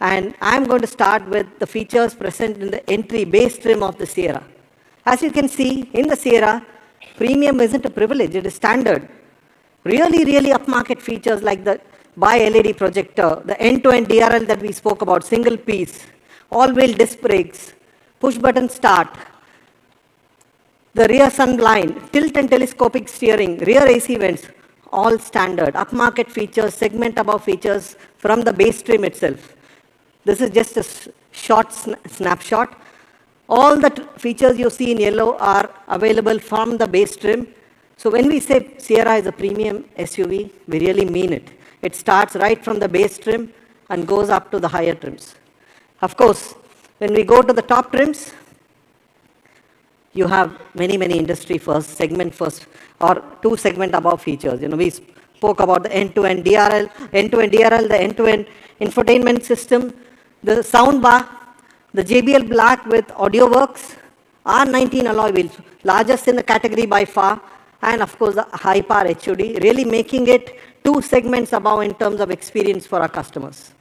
and I'm going to start with the features present in the entry base trim of the Sierra. As you can see, in the Sierra, premium isn't a privilege, it is standard. Really, really upmarket features like the bi-LED projector, the end-to-end DRL that we spoke about, single piece, all-wheel disc brakes, push-button start, the rear sun blind, tilt and telescopic steering, rear AC vents, all standard. Upmarket features, segment above features from the base trim itself. This is just a short snapshot. All the features you see in yellow are available from the base trim. So when we say Sierra is a premium SUV, we really mean it. It starts right from the base trim and goes up to the higher trims. Of course, when we go to the top trims, you have many, many industry first, segment first, or 2 segment above features. We spoke about the end-to-end DRL, the end-to-end infotainment system, the sound bar, the JBL Black with AudioWorks, R19 alloy wheels, largest in the category by far, and of course the high power HUD, really making it 2 segments above in terms of experience for our customers.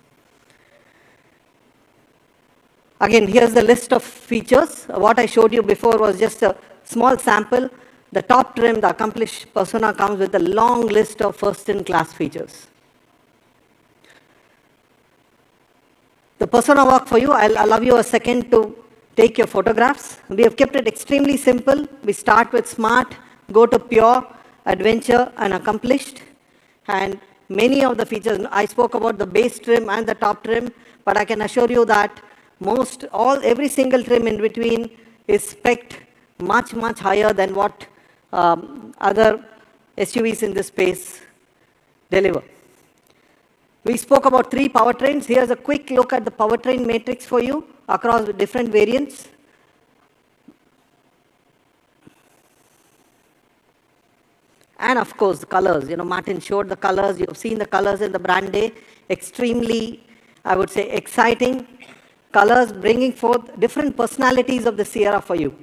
Again, here's the list of features. What I showed you before was just a small sample. The top trim, the accomplished persona, comes with a long list of first-in-class features. The persona walk for you, I'll allow you a second to take your photographs. We have kept it extremely simple. We start with smart, go to pure, adventure, and accomplished. And many of the features, I spoke about the base trim and the top trim, but I can assure you that every single trim in between is spec'd much, much higher than what other SUVs in this space deliver. We spoke about 3 powertrains. Here's a quick look at the powertrain matrix for you across different variants. And of course, the colors. Martin showed the colors. You've seen the colors in the brand day. Extremely, I would say, exciting colors, bringing forth different personalities of the Sierra for you.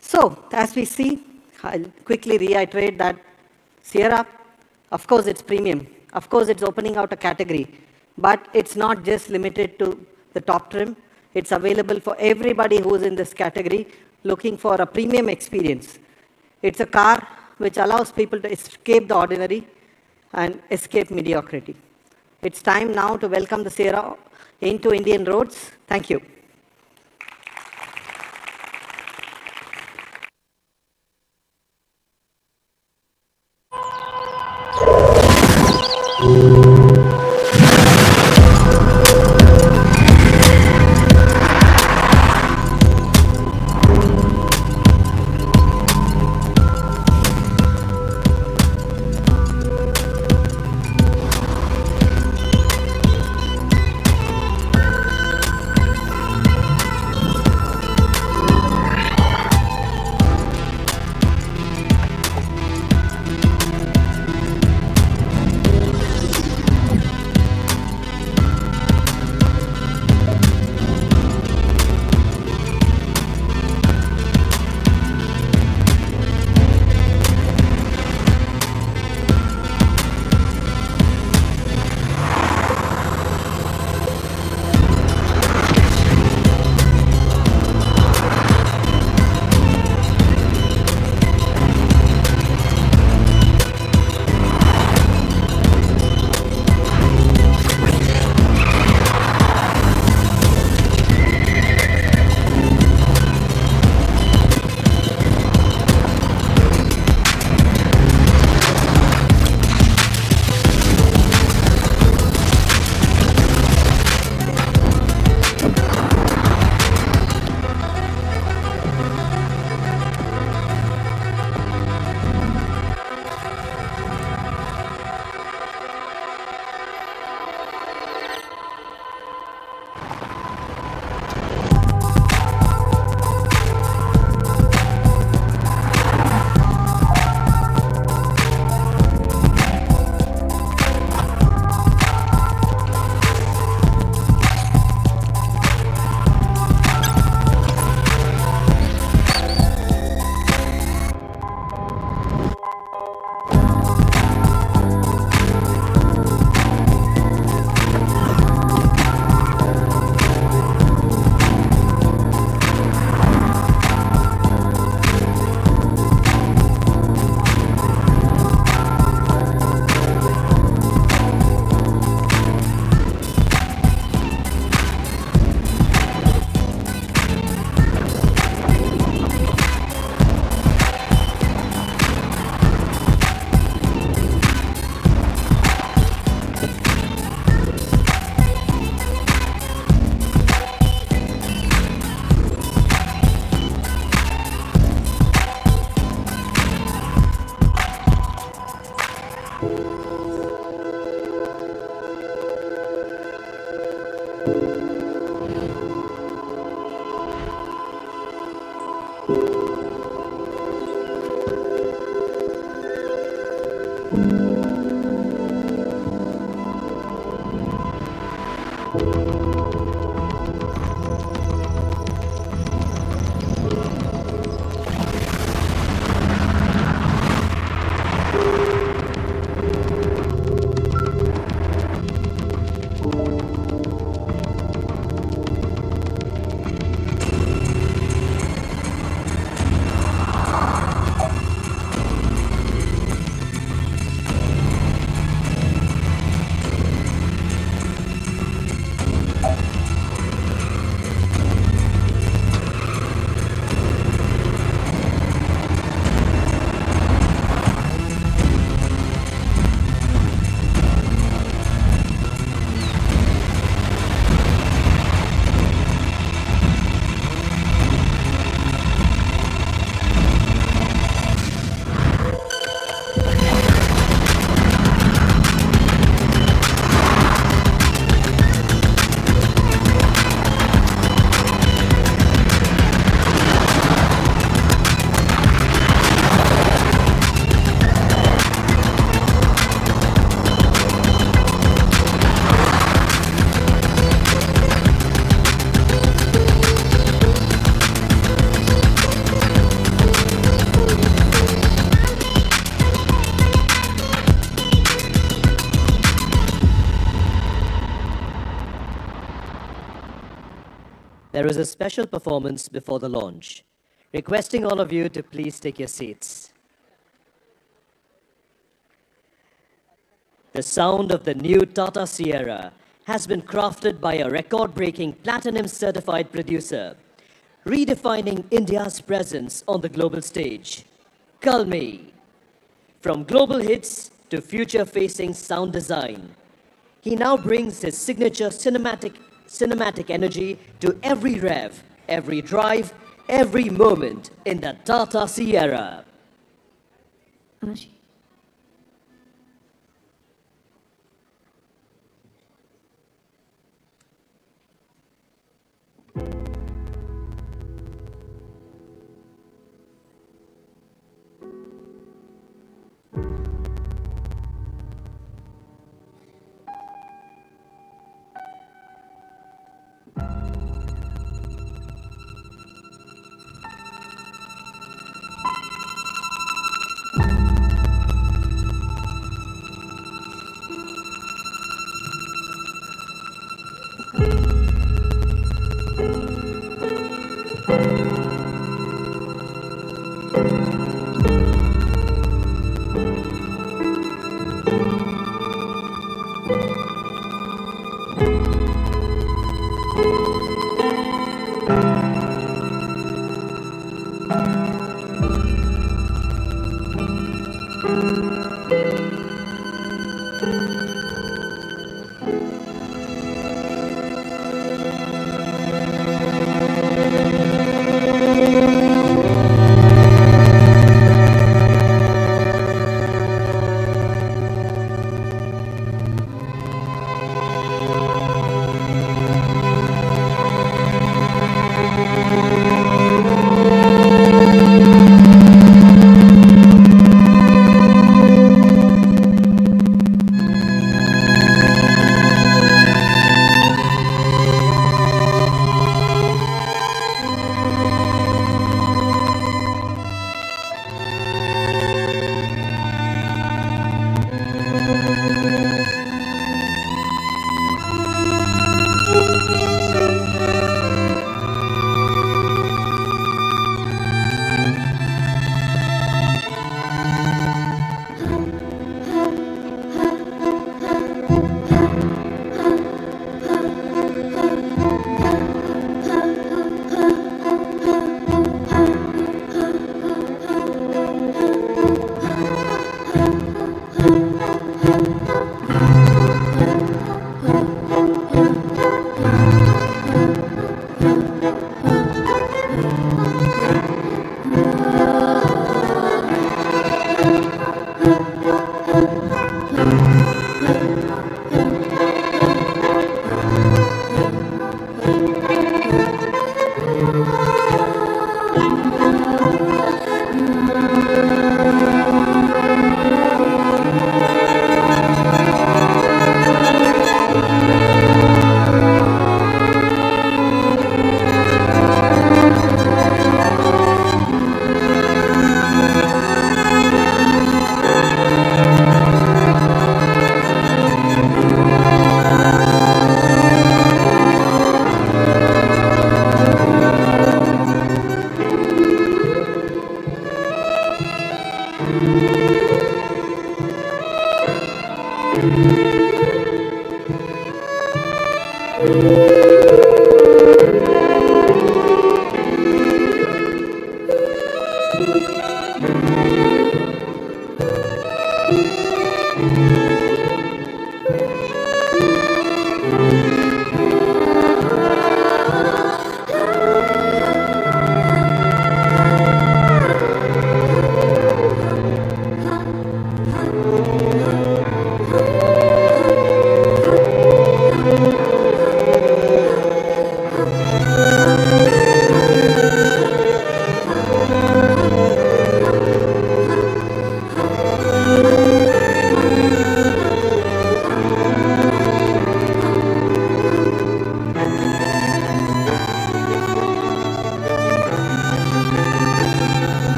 So, as we see, I'll quickly reiterate that Sierra, of course, it's premium. Of course, it's opening out a category. But it's not just limited to the top trim. It's available for everybody who's in this category looking for a premium experience. It's a car which allows people to escape the ordinary and escape mediocrity. It's time now to welcome the Sierra into Indian roads. Thank you. there is a special performance before the launch. Requesting all of you to please take your seats. The sound of the new Tata Sierra has been crafted by a record-breaking platinum-certified producer, redefining India's presence on the global stage. Kalmi. From global hits to future-facing sound design, he now brings his signature cinematic energy to every rev, every drive, every moment in the Tata Sierra.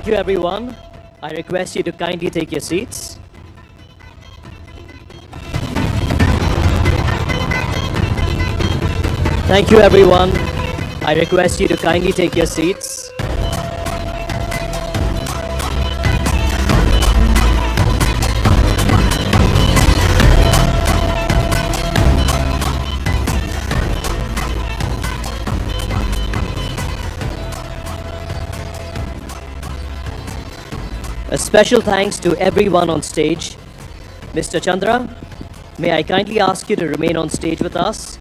Thank you, everyone. I request you to kindly take your seats. Thank you, everyone. I request you to kindly take your seats. A special thanks to everyone on stage. Mr. Chandra, may I kindly ask you to remain on stage with us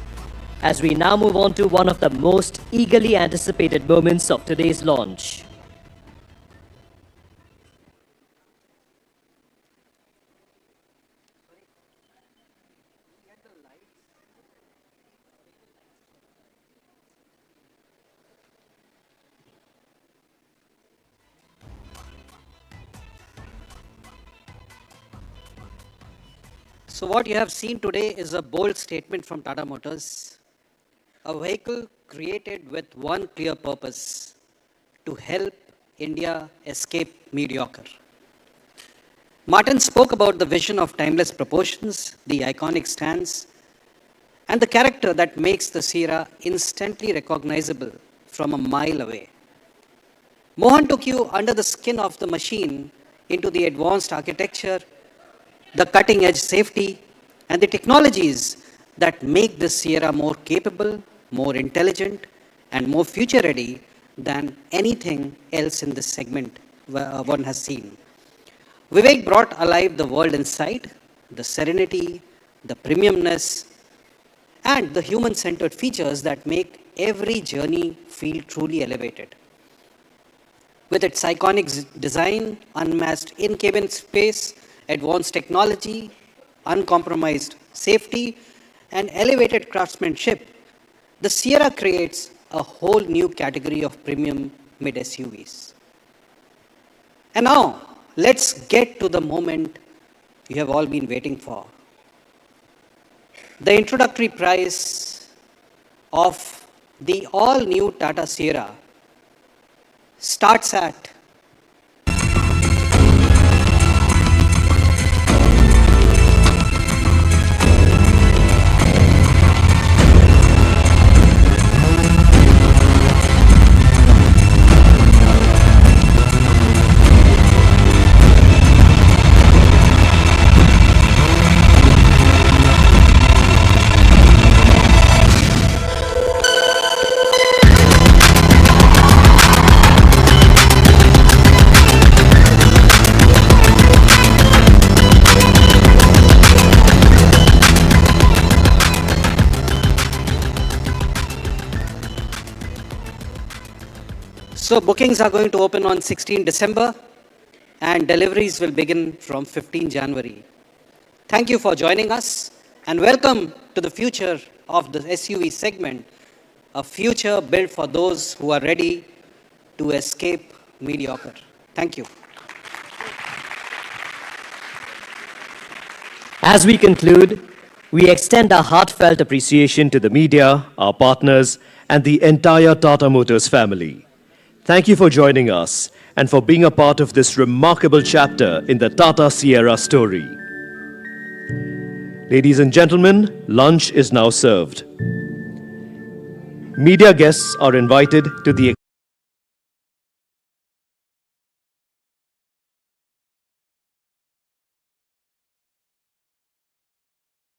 as we now move on to one of the most eagerly anticipated moments of today's launch. So what you have seen today is a bold statement from Tata Motors, a vehicle created with one clear purpose: to help India escape mediocre. Martin spoke about the vision of timeless proportions, the iconic stance, and the character that makes the Sierra instantly recognizable from a mile away. Mohan took you under the skin of the machine into the advanced architecture, the cutting edge safety, and the technologies that make the Sierra more capable, more intelligent, and more future ready than anything else in this segment one has seen. Vivek brought alive the world inside, the serenity, the premiumness, and the human centered features that make every journey feel truly elevated. With its iconic design, unmatched in cabin space, advanced technology, uncompromised safety, and elevated craftsmanship, the Sierra creates a whole new category of premium mid SUVs. And now, let's get to the moment you have all been waiting for. The introductory price of the all-new Tata Sierra starts at So bookings are going to open on 16 December and deliveries will begin from 15 January. Thank you for joining us and welcome to the future of the SUV segment, a future built for those who are ready to escape mediocre. Thank you. As we conclude, we extend our heartfelt appreciation to the media, our partners, and the entire Tata Motors family. Thank you for joining us and for being a part of this remarkable chapter in the Tata Sierra story. Ladies and gentlemen, lunch is now served. Media guests are invited to the